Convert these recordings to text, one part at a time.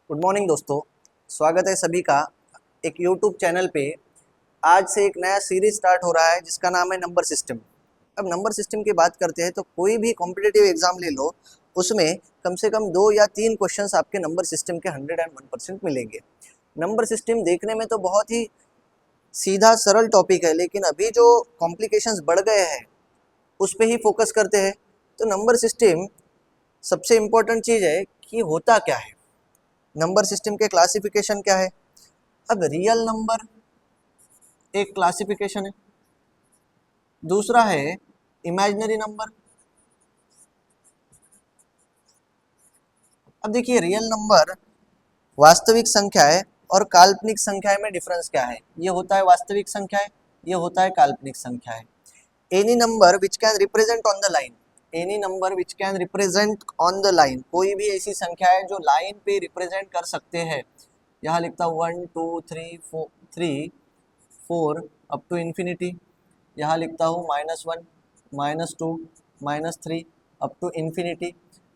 Good morning दोस्तों, स्वागत है सभी का एक यूट्यूब चैनल पे। आज से एक नया सीरीज स्टार्ट हो रहा है जिसका नाम है नंबर सिस्टम। अब नंबर सिस्टम की बात करते हैं तो कोई भी कॉम्पिटिटिव एग्जाम ले लो, उसमें कम से कम 2 या 3 क्वेश्चंस आपके नंबर सिस्टम के 101% मिलेंगे। नंबर सिस्टम देखने में तो बहुत ही सीधा सरल टॉपिक है, लेकिन अभी जो कॉम्प्लिकेशंस बढ़ गए हैं उस पर ही फोकस करते हैं। तो नंबर सिस्टम सबसे इम्पोर्टेंट चीज़ है कि होता क्या है। नंबर सिस्टम के क्लासिफिकेशन क्या है। अब रियल नंबर एक क्लासिफिकेशन है, दूसरा है इमेजिनरी नंबर। अब देखिए, रियल नंबर वास्तविक संख्या है और काल्पनिक संख्या में डिफरेंस क्या है। ये होता है वास्तविक संख्या है, ये होता है काल्पनिक संख्या है। Any number which can represent on the line, any number which can represent on the line, कोई भी ऐसी संख्या है जो लाइन पे रिप्रेजेंट कर सकते हैं। यहाँ लिखता हूँ 1 2 3 4 अप टू इन्फिनिटी। यहाँ लिखता हूँ -1 -2 -3 अप टू इन्फिनिटी।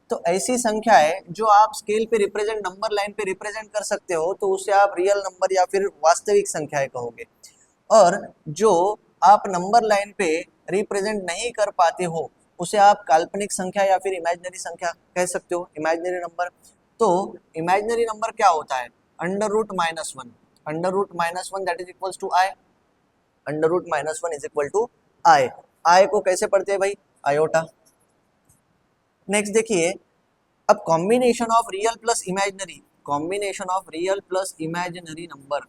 तो ऐसी संख्या है जो आप स्केल पे रिप्रेजेंट, नंबर लाइन पे रिप्रेजेंट कर सकते हो, तो उसे आप रियल नंबर या फिर वास्तविक संख्याएं कहोगे। और जो आप नंबर लाइन पे रिप्रेजेंट नहीं कर पाते हो उसे आप काल्पनिक संख्या या फिर इमेजिनरी संख्या कह सकते हो, इमेजिनरी नंबर। तो इमेजिनरी नंबर क्या होता है? √-1, √-1 that is equals to I, √-1 is equal to I. I को कैसे पढ़ते हैं भाई? आयोटा। नेक्स्ट देखिए, अब combination of real plus imaginary, combination of real plus imaginary number,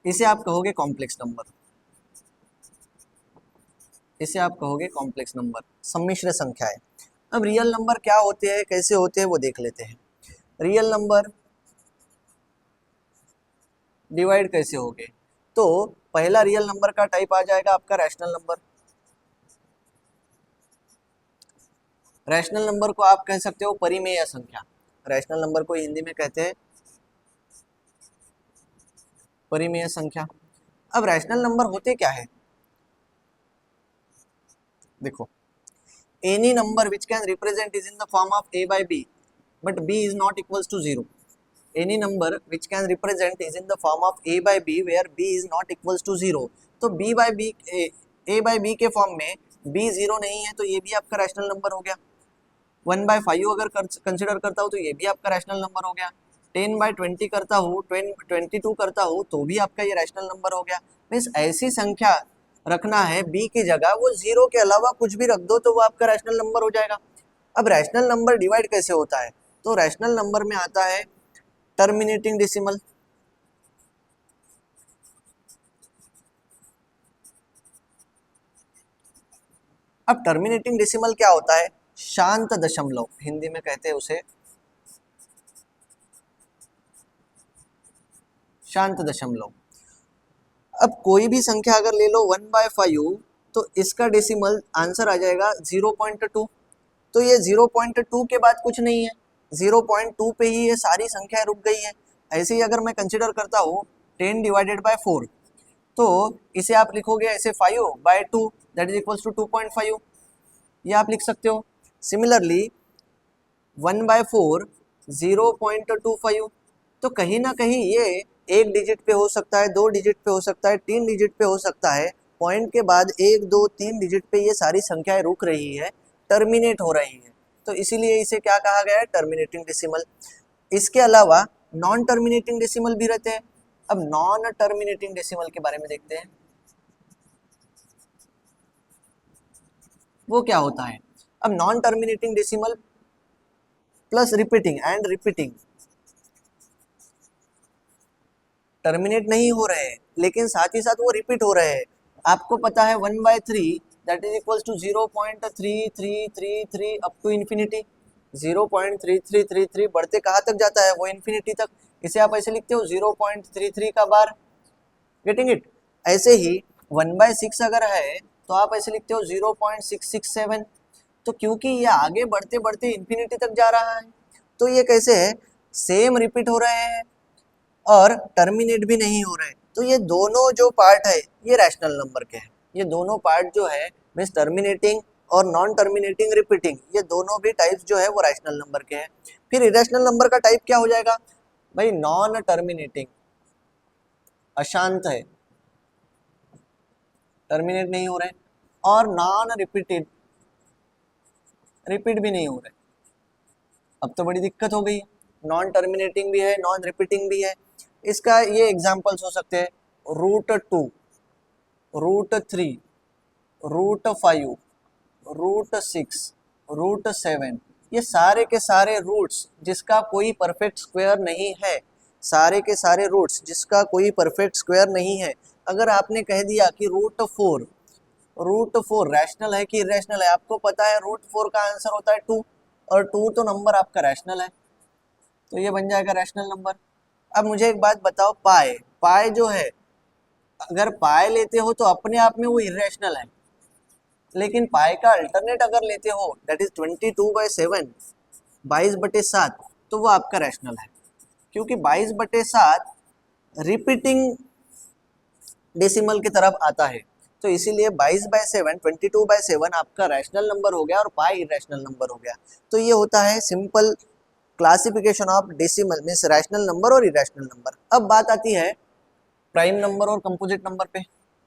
इसे आप कहोगे कॉम्प्लेक्स नंबर, इसे आप कहोगे कॉम्प्लेक्स नंबर, सम्मिश्र संख्या है। अब रियल नंबर क्या होते हैं, कैसे होते हैं, वो देख लेते हैं। रियल नंबर डिवाइड कैसे होंगे? तो पहला रियल नंबर का टाइप आ जाएगा आपका रैशनल नंबर। रैशनल नंबर को आप कह सकते हो परिमेय संख्या, रैशनल नंबर को हिंदी में कहते हैं परिमेय संख्या। अब रैशनल नंबर होते क्या है? देखो, any number which can represent is in the form of a by b but b is not equals to 0. Any number which can represent is in the form of a by b where b is not equals to 0. तो b by b, a by b के form में b 0 नहीं है, तो ये भी आपका rational number हो गया। 1/5 अगर कंसिडर करता हूँ तो ये भी आपका रैशनल नंबर हो गया। 10/20 करता हूँ, 22 करता हूँ तो भी आपका ये रैशनल नंबर हो गया। मीन्स ऐसी संख्या रखना है b की जगह, वो 0 के अलावा कुछ भी रख दो तो वो आपका रैशनल नंबर हो जाएगा। अब रैशनल नंबर डिवाइड कैसे होता है? तो रैशनल नंबर में आता है टर्मिनेटिंग डेसिमल। अब टर्मिनेटिंग डेसिमल क्या होता है? शांत दशमलव, हिंदी में कहते हैं उसे शांत दशमलव। अब कोई भी संख्या अगर ले लो 1/5, तो इसका डेसिमल आंसर आ जाएगा 0.2। तो ये 0.2 के बाद कुछ नहीं है, 0.2 पे ही ये सारी संख्या रुक गई है। ऐसे ही अगर मैं कंसिडर करता हूँ 10/4, तो इसे आप लिखोगे ऐसे 5/2 दैट इज इक्वल्स टू 2.5, ये आप लिख सकते हो। सिमिलरली 1/4 0.25, तो कहीं ना कहीं ये एक डिजिट पे हो सकता है, 2 डिजिट पे हो सकता है, 3 डिजिट पे हो सकता है। पॉइंट के बाद 1 2 3 डिजिट पे ये सारी संख्याएं रुक रही है, टर्मिनेट हो रही है, तो इसीलिए इसे क्या कहा गया है? Terminating decimal. इसके अलावा नॉन टर्मिनेटिंग डेसिमल भी रहते हैं। अब नॉन टर्मिनेटिंग डेसिमल के बारे में देखते हैं, वो क्या होता है। अब non terminating decimal plus repeating and repeating, terminate नहीं हो रहे हैं लेकिन साथ ही साथ वो रिपीट हो रहे हैं। आपको पता है 1/3 that is equals to 0.3333 up to infinity. 0.3333 बढ़ते कहाँ तक जाता है? वो इन्फिनिटी तक। इसे आप ऐसे लिखते हो 0.33 का बार। Getting it? ऐसे ही 1/6 अगर है तो आप ऐसे लिखते हो 0.667। तो क्योंकि ये आगे बढ़ते बढ़ते इन्फिनिटी तक जा रहा है, तो ये कैसे है? सेम रिपीट हो रहे हैं और टर्मिनेट भी नहीं हो रहे। तो ये दोनों जो पार्ट है ये रैशनल नंबर के हैं। ये दोनों पार्ट जो है मीन्स टर्मिनेटिंग और नॉन टर्मिनेटिंग रिपीटिंग, ये दोनों भी टाइप्स जो है वो रैशनल नंबर के हैं। फिर इरेशनल नंबर का टाइप क्या हो जाएगा भाई, नॉन टर्मिनेटिंग, अशांत है, टर्मिनेट नहीं हो रहे, और नॉन रिपीटेड, रिपीट भी नहीं हो रहे। अब तो बड़ी दिक्कत हो गई, नॉन टर्मिनेटिंग भी है, नॉन रिपीटिंग भी है। इसका ये एग्जांपल्स हो सकते हैं √2, √3, √5, √6, √7, ये सारे के सारे रूट्स जिसका कोई परफेक्ट स्क्वायर नहीं है, सारे के सारे रूट्स जिसका कोई परफेक्ट स्क्वायर नहीं है। अगर आपने कह दिया कि √4 रैशनल है कि इरेशनल है, आपको पता है √4 का आंसर होता है 2, और 2 तो नंबर आपका रैशनल है, तो ये बन जाएगा रैशनल नंबर। अब मुझे एक बात बताओ, पाए, पाए जो है, अगर पाए लेते हो तो अपने आप में वो इरेशनल है, लेकिन पाए का अल्टरनेट अगर लेते हो दैट इज 22/7, 22/7, तो वो आपका रैशनल है, क्योंकि 22/7 रिपीटिंग डेसिमल की तरफ आता है, तो इसीलिए 22/7, 22/7 आपका रैशनल नंबर हो गया और पाई इरेशनल नंबर हो गया। तो ये होता है simple classification of decimal means rational number और इरेशनल नंबर। अब बात आती है प्राइम नंबर और कंपोजिट नंबर पे।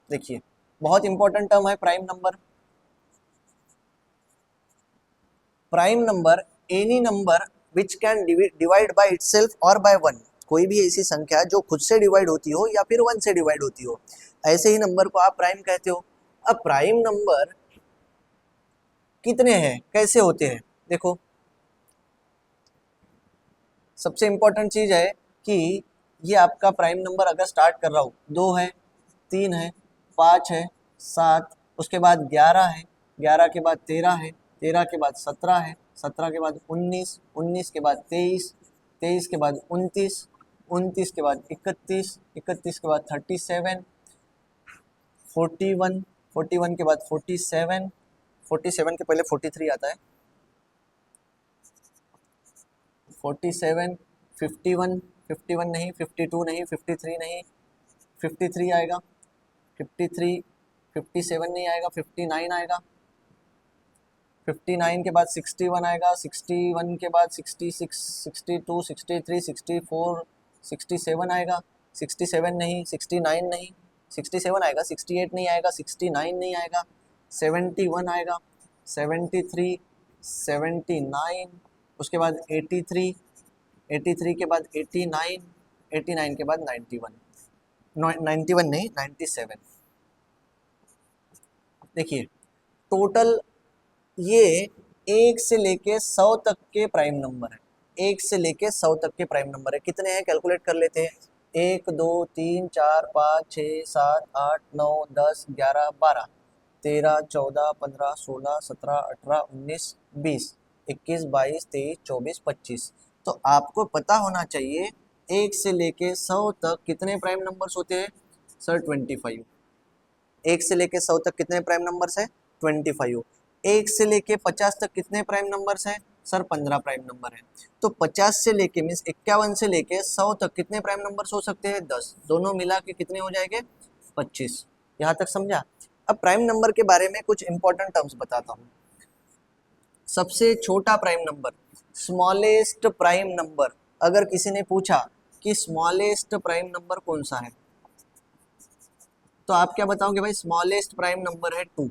देखिए बहुत इंपॉर्टेंट टर्म है prime number. Prime number any number which can divide by itself और बाय 1, कोई भी ऐसी संख्या जो खुद से डिवाइड होती हो या फिर 1 से डिवाइड होती हो, ऐसे ही नंबर को आप प्राइम कहते हो। अब प्राइम नंबर कितने हैं, कैसे होते हैं, देखो सबसे इंपॉर्टेंट चीज है कि ये आपका प्राइम नंबर अगर स्टार्ट कर रहा हूँ 2 है, 3 है, 5 है, 7, उसके बाद 11 है, 11 के बाद 13 है, 13 के बाद 17 है, 17 के बाद 19, 19 के बाद 23, 23 के बाद 29, 29 के बाद 31, 31 के बाद 37, 41, 41 के बाद 47, 47 के पहले 43 आता है, 47, 51, 51 नहीं, 52 नहीं, 53 नहीं, 53 आएगा, 53, 57 नहीं आएगा, 59 आएगा, 59 के बाद 61 आएगा, 61 के बाद 66, 62, 63, 64, 67 आएगा, 67 नहीं, 69 नहीं, 67 आएगा, 68 नहीं आएगा, 69 नहीं आएगा, 71 आएगा, 73, 79, उसके बाद 83, 83 के बाद 89, 89 के बाद 91, 91 नहीं 97। देखिए टोटल ये 1 से लेके 100 तक के प्राइम नंबर है, 1 से लेके 100 तक के प्राइम नंबर है। कितने हैं कैलकुलेट कर लेते हैं, 1 2 3 4 5 6 7 8 9 10 11 12 13 14 15 16 17 18 19 20 21 22 23 24 25। तो आपको पता होना चाहिए 1 से लेके 100 तक कितने प्राइम नंबर्स होते हैं सर, 25। 1 से लेके 100 तक कितने प्राइम नंबर्स है, 25। 1 से लेके 50 तक कितने प्राइम नंबर्स हैं सर, 15 प्राइम नंबर है। तो 50 से लेके मीन्स 51 से लेके 100 तक कितने प्राइम नंबर्स हो सकते हैं, 10, दोनों मिला के कितने हो जाएंगे, 25। यहाँ तक समझा। अब प्राइम नंबर के बारे में कुछ इंपॉर्टेंट टर्म्स बताता हूँ। सबसे छोटा prime number, smallest prime number, अगर किसी ने पूछा कि स्मॉलेस्ट प्राइम नंबर कौन सा है, तो आप क्या बताओगे भाई, स्मॉलेस्ट प्राइम नंबर है 2।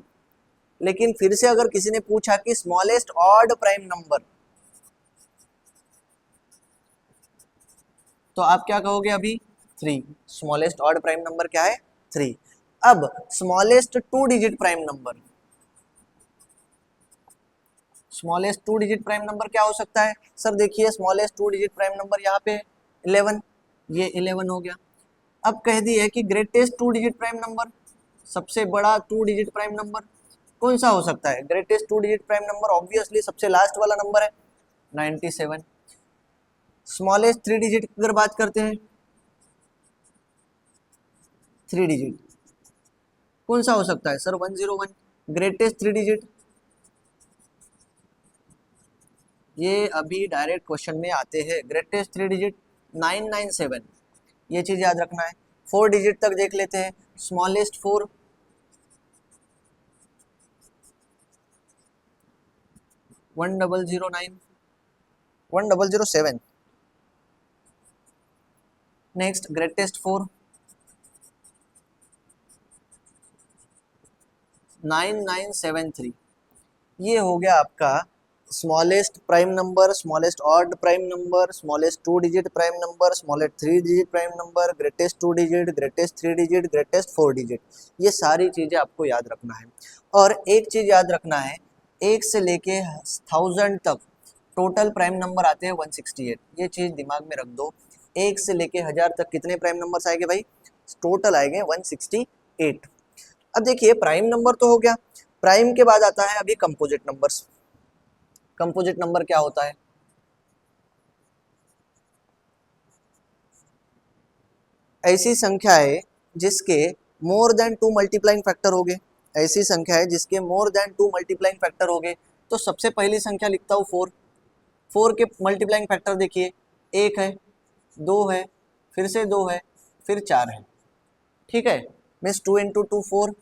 लेकिन फिर से अगर किसी ने पूछा कि स्मॉलेस्ट ऑड प्राइम नंबर, तो आप क्या कहोगे अभी, 3। स्मॉलेस्ट ऑड प्राइम नंबर क्या है, 3। अब smallest 2 digit prime number, smallest 2 digit prime number क्या हो सकता है सर, देखिए स्मॉलेस्ट 2 डिजिट प्राइम नंबर यहाँ पे 11, ये 11 हो गया। अब कह दिए कि ग्रेटेस्ट 2 डिजिट प्राइम नंबर, सबसे बड़ा 2 डिजिट प्राइम नंबर कौन सा हो सकता है, greatest 2 digit prime number obviously सबसे लास्ट वाला नंबर है 97। स्मॉलेस्ट 3 डिजिट अगर बात करते हैं, 3 डिजिट कौन सा हो सकता है सर, 101। ग्रेटेस्ट 3 डिजिट, ये अभी डायरेक्ट क्वेश्चन में आते हैं, ग्रेटेस्ट 3 डिजिट 997, ये चीज याद रखना है। 4 डिजिट तक देख लेते हैं, स्मॉलेस्ट 4, 1009, 1007. Next greatest 4, 9973. ये हो गया आपका smallest prime number, smallest odd prime number, smallest 2 digit prime number, smallest 3 digit prime number, greatest 2 digit, greatest 3 digit, greatest 4 digit. ये सारी चीजें आपको याद रखना है. और एक चीज याद रखना है, 1 से लेके 1000 तक टोटल प्राइम नंबर आते हैं 168. ये चीज दिमाग में रख दो. 1 से लेके 1000 तक कितने प्राइम नंबर्स आएंगे भाई? टोटल आएंगे 168. अब देखिए प्राइम नंबर तो हो गया. प्राइम के बाद आता है अभी कंपोजिट नंबर्स. कंपोजिट नंबर क्या होता है? ऐसी संख्या है जिसके मोर देन 2 मल्टीप्लाइंग फैक्टर हो गए. ऐसी संख्या है जिसके मोर देन 2 मल्टीप्लाइंग फैक्टर हो गए. तो सबसे पहली संख्या लिखता हूँ 4. 4 के मल्टीप्लाइंग फैक्टर देखिए, 1 है, 2 है, फिर से 2 है, फिर 4 है. ठीक है, मीन्स 2 इंटू 2 4,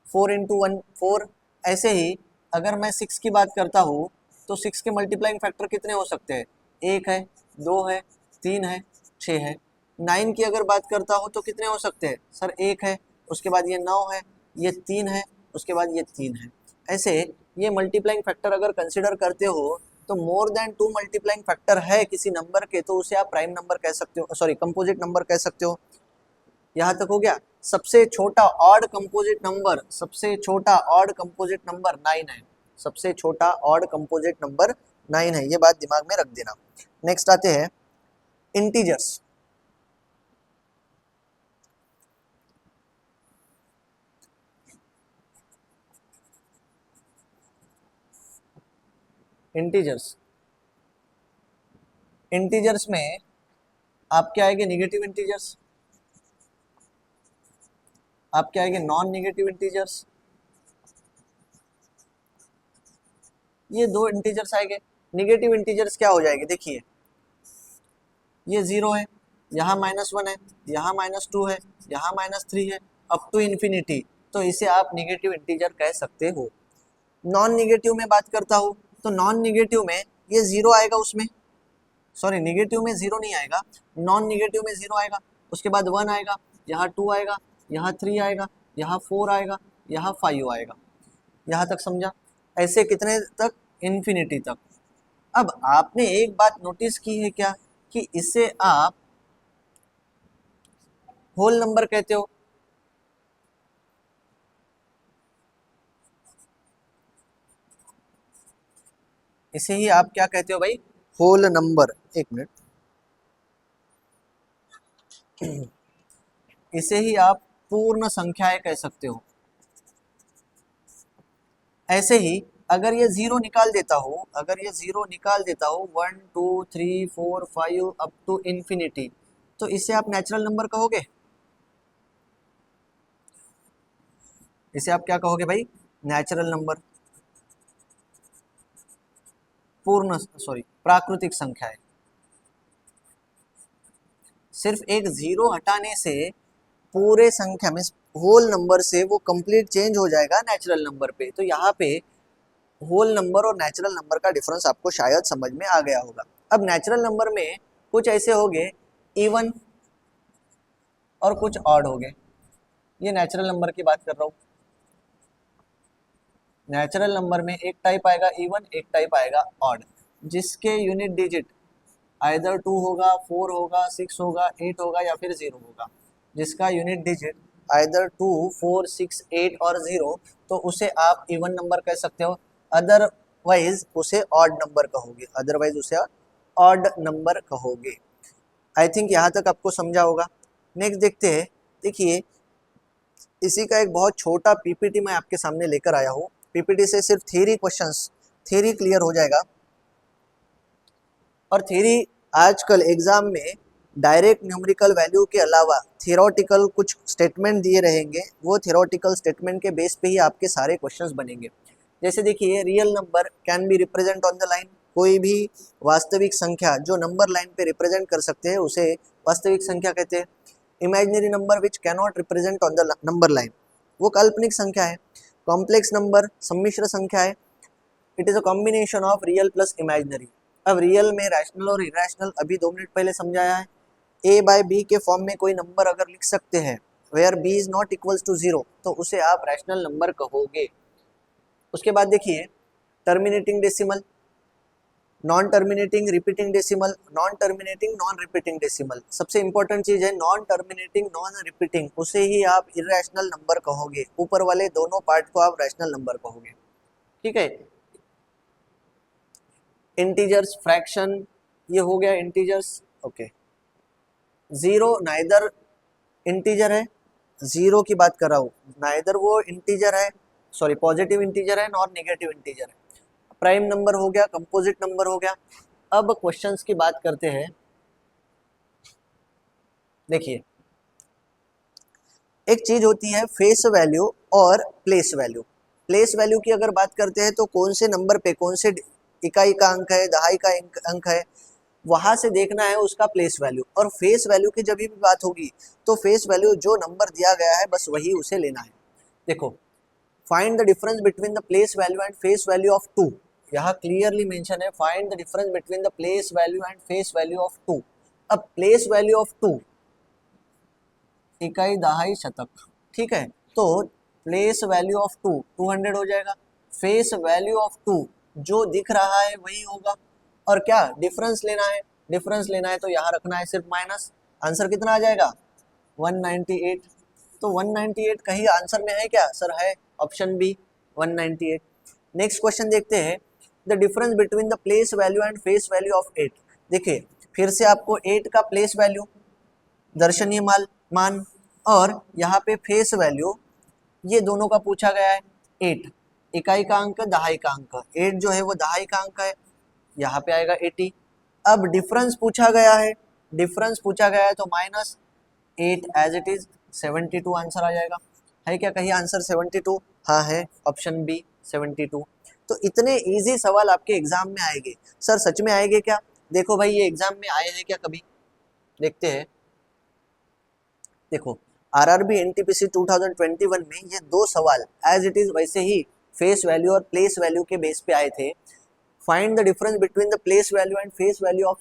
4 इंटू 1 4. ऐसे ही अगर मैं 6 की बात करता हूँ तो 6 के मल्टीप्लाइंग फैक्टर कितने हो सकते हैं? 1 है, 2 है, 3 है, 6 है. 9 की अगर बात करता हूँ तो कितने हो सकते हैं? सर 1 है, उसके बाद ये 9 है, ये 3 है, उसके बाद ये 3 है. ऐसे ये मल्टीप्लाइंग फैक्टर अगर कंसिडर करते हो तो मोर देन 2 मल्टीप्लाइंग फैक्टर है किसी नंबर के, तो उसे आप प्राइम नंबर कह सकते हो, सॉरी कंपोजिट नंबर कह सकते हो. यहाँ तक हो गया. सबसे छोटा ऑड कंपोजिट नंबर, सबसे छोटा ऑड कंपोजिट नंबर 9 है. सबसे छोटा ऑड कंपोजिट नंबर 9 है, ये बात दिमाग में रख देना. नेक्स्ट आते हैं इंटीजर्स. इंटीजर्स, इंटीजर्स में आपके आएंगे निगेटिव इंटीजर्स, आपके आएंगे नॉन निगेटिव इंटीजर्स. ये दो इंटीजर्स आएंगे. निगेटिव इंटीजर्स क्या हो जाएंगे? देखिए ये 0 है, यहाँ -1 है, यहाँ -2 है, यहाँ -3 है, अप टू इन्फिनिटी. तो इसे आप निगेटिव इंटीजर कह सकते हो. नॉन निगेटिव में बात करता हूँ तो नॉन निगेटिव में ये 0 आएगा, उसमें सॉरी निगेटिव में 0 नहीं आएगा, नॉन निगेटिव में 0 आएगा, उसके बाद 1 आएगा, यहाँ 2 आएगा, यहाँ 3 आएगा, यहाँ 4 आएगा, यहाँ 5 आएगा. यहाँ तक समझा? ऐसे कितने तक? इन्फिनिटी तक. अब आपने एक बात नोटिस की है क्या कि इसे आप होल नंबर कहते हो. इसे ही आप क्या कहते हो भाई? Whole number. एक मिनट, इसे ही आप पूर्ण संख्याएं कह सकते हो. ऐसे ही अगर ये 0 निकाल देता हो, अगर ये 0 निकाल देता हो 1 2 3 4 5 अप टू इन्फिनिटी, तो इसे आप नेचुरल नंबर कहोगे. इसे आप क्या कहोगे भाई? Natural number. पूर्ण सॉरी प्राकृतिक संख्या है. सिर्फ एक 0 हटाने से पूरे संख्या में होल नंबर से वो कंप्लीट चेंज हो जाएगा नेचुरल नंबर पे. तो यहाँ पे होल नंबर और नेचुरल नंबर का डिफरेंस आपको शायद समझ में आ गया होगा. अब नेचुरल नंबर में कुछ ऐसे हो गए इवन और कुछ ऑड हो गए. ये नेचुरल नंबर की बात कर रहा हूँ. नेचुरल नंबर में एक टाइप आएगा इवन, एक टाइप आएगा ऑड, जिसके यूनिट डिजिट आइदर 2 होगा, 4 होगा, 6 होगा, 8 होगा या फिर 0 होगा. जिसका यूनिट डिजिट आइदर 2 4 6 8 और 0, तो उसे आप इवन नंबर कह सकते हो. अदरवाइज उसे ऑड नंबर कहोगे, अदरवाइज उसे ऑड नंबर कहोगे. आई थिंक यहाँ तक आपको समझा होगा. नेक्स्ट देखते हैं. देखिए इसी का एक बहुत छोटा पीपीटी मैं आपके सामने लेकर आया हूँ. पीपीटी से सिर्फ थ्योरी क्वेश्चंस, थ्योरी क्लियर हो जाएगा. और थ्योरी आजकल एग्जाम में डायरेक्ट न्यूमेरिकल वैल्यू के अलावा थियोरेटिकल कुछ स्टेटमेंट दिए रहेंगे. वो थियोरेटिकल स्टेटमेंट के बेस पे ही आपके सारे क्वेश्चंस बनेंगे. जैसे देखिए real number can be represent on the line. कोई भी वास्तविक संख्या जो नंबर लाइन पे रिप्रेजेंट कर सकते हैं उसे वास्तविक संख्या कहते हैं. Imaginary number which cannot represent on the number line, वो काल्पनिक संख्या है. कॉम्प्लेक्स नंबर सम्मिश्र संख्या है. It is a combination of real plus imaginary. अब रियल में रैशनल और इरेशनल अभी 2 मिनट पहले समझाया है। ए बाय बी के फॉर्म में कोई नंबर अगर लिख सकते हैं where B is not equals to 0 तो उसे आप रैशनल नंबर कहोगे। उसके बाद देखिए terminating decimal, non terminating repeating decimal, non terminating non repeating decimal. सबसे इंपॉर्टेंट चीज है नॉन टर्मिनेटिंग नॉन रिपीटिंग, उसे ही आप इरेशनल नंबर कहोगे। ऊपर वाले दोनों पार्ट को आप रैशनल नंबर कहोगे। ठीक है। इंटीजर्स, फ्रैक्शन, ये हो गया integers. Okay, zero neither integer है, जीरो की बात कर रहा हूँ, नाइदर वो इंटीजर है, सॉरी पॉजिटिव इंटीजर है नॉर नेगेटिव इंटीजर है। प्राइम नंबर हो गया, कंपोजिट नंबर हो गया। अब क्वेश्चंस की बात करते हैं। देखिए एक चीज होती है फेस वैल्यू और प्लेस वैल्यू। प्लेस वैल्यू की अगर बात करते हैं तो कौन से नंबर पे कौन से इकाई का अंक है, दहाई का अंक है, वहां से देखना है उसका प्लेस वैल्यू। और फेस वैल्यू की जब भी बात होगी तो फेस वैल्यू जो नंबर दिया गया है बस वही उसे लेना है। देखो find the difference between the place value and face value of 2, यहाँ क्लियरली मेंशन है find the difference between the place value and face value of 2। अब प्लेस वैल्यू ऑफ 2 इकाई दहाई शतक, ठीक है, तो प्लेस वैल्यू ऑफ 2 200 हो जाएगा। फेस वैल्यू ऑफ 2 जो दिख रहा है वही होगा। और क्या डिफरेंस लेना है, डिफरेंस लेना है तो यहाँ रखना है सिर्फ माइनस। आंसर कितना आ जाएगा 198। तो 198 कहीं आंसर में है क्या सर? है, ऑप्शन बी 198। नेक्स्ट क्वेश्चन देखते हैं। The difference between the place value and face value of 8। देखिए फिर से आपको 8 का प्लेस वैल्यू दर्शनीय मान और यहाँ पे फेस वैल्यू, ये दोनों का पूछा गया है। 8 इकाई का अंक, दहाई का अंक, 8 जो है वो दहाई का अंक है, यहाँ पे आएगा 80। अब डिफरेंस पूछा गया है, डिफरेंस पूछा गया है तो minus 8 as it is 72 answer आ जाएगा। है क्या कहीं आंसर 72? हाँ है, ऑप्शन बी 72। तो इतने इजी सवाल आपके एग्जाम में आएंगे। सर सच में आएंगे क्या? देखो भाई ये एग्जाम में आए हैं क्या कभी, देखते हैं। देखो आरआरबी एनटीपीसी 2021 में ये 2 सवाल एज इट इज वैसे ही फेस वैल्यू और प्लेस वैल्यू के बेस पे आए थे। Find the difference between the place value and face value of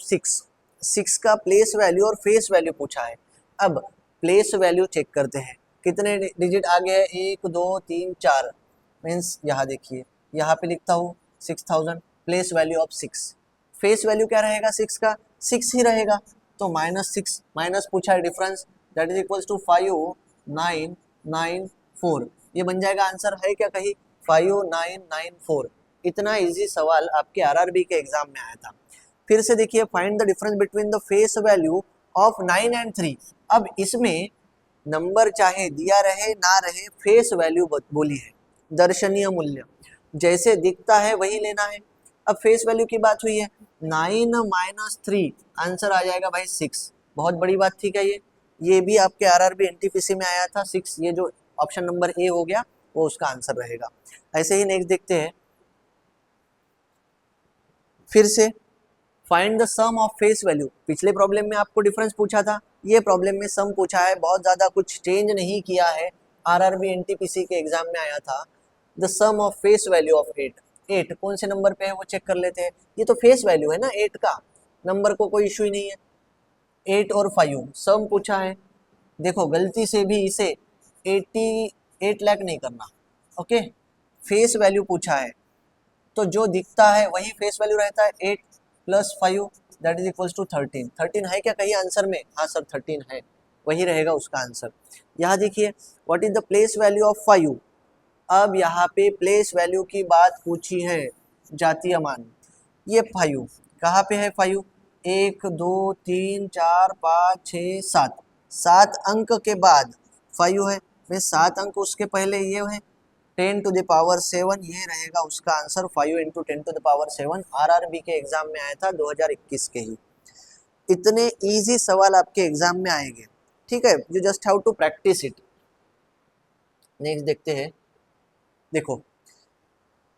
6 का प्लेस वैल्यू और फेस वैल्यू पूछा है। अब प्लेस वैल्यू चेक करते हैं, कितने डिजिट आगे है, 1 2 3 4, मीन्स यहाँ देखिए यहाँ पे लिखता हूँ 6000, place value of 6। Face value क्या रहेगा 6 का? 6 ही रहेगा, तो -6 माइनस पूछा है difference, that is equals to 5994। ये बन जाएगा आंसर। है क्या कहीं 5994? इतना इजी सवाल आपके आरआरबी के एग्जाम में आया था। फिर से देखिए find the difference between the face value of 9 and 3। अब इसमें नंबर चाहे दिया रहे ना रहे, फेस वैल्यू बोली है, दर्शनीय मूल्य, जैसे दिखता है वही लेना है। अब फेस वैल्यू की बात हुई है, 9 - 3 आंसर आ जाएगा भाई 6। बहुत बड़ी बात थी क्या ये भी आपके आरआरबी एनटीपीसी में आया था 6। ये जो ऑप्शन नंबर ए हो गया वो उसका आंसर रहेगा। ऐसे ही नेक्स्ट देखते हैं। फिर से find the sum of face value. पिछले प्रॉब्लम में आपको डिफरेंस पूछा था, ये प्रॉब्लम में सम पूछा है, बहुत ज्यादा कुछ चेंज नहीं किया है, आरआरबी एनटीपीसी के एग्जाम में आया था। The sum of face value of 8 कौन से नंबर पे है वो चेक कर लेते हैं। ये तो फेस वैल्यू है ना 8 का, नंबर को कोई इशू ही नहीं है। 8 और 5 सम पूछा है। देखो गलती से भी इसे 88 लाख नहीं करना, ओके। फेस वैल्यू पूछा है तो जो दिखता है वही फेस वैल्यू रहता है। 8 + 5 दैट इज इक्वल्स टू 13। 13 है क्या कहीं आंसर में? हाँ सर 13 है, वही रहेगा उसका आंसर। यहाँ देखिए what is the place value of 5। अब यहाँ पे प्लेस वैल्यू की बात पूछी है, जातीय मान। ये 5 कहाँ पे है? 5 1 2 3 4 5 6 7, 7 अंक के बाद 5 है, मैं 7 अंक उसके पहले ये है 10⁻⁷, ये रहेगा उसका आंसर। 5 × 10⁻⁷ आरआरबी के एग्जाम में आया था 2021 के ही। इतने इजी सवाल आपके एग्जाम में आएंगे, ठीक है, you just have to practise it. Next देखते हैं। देखो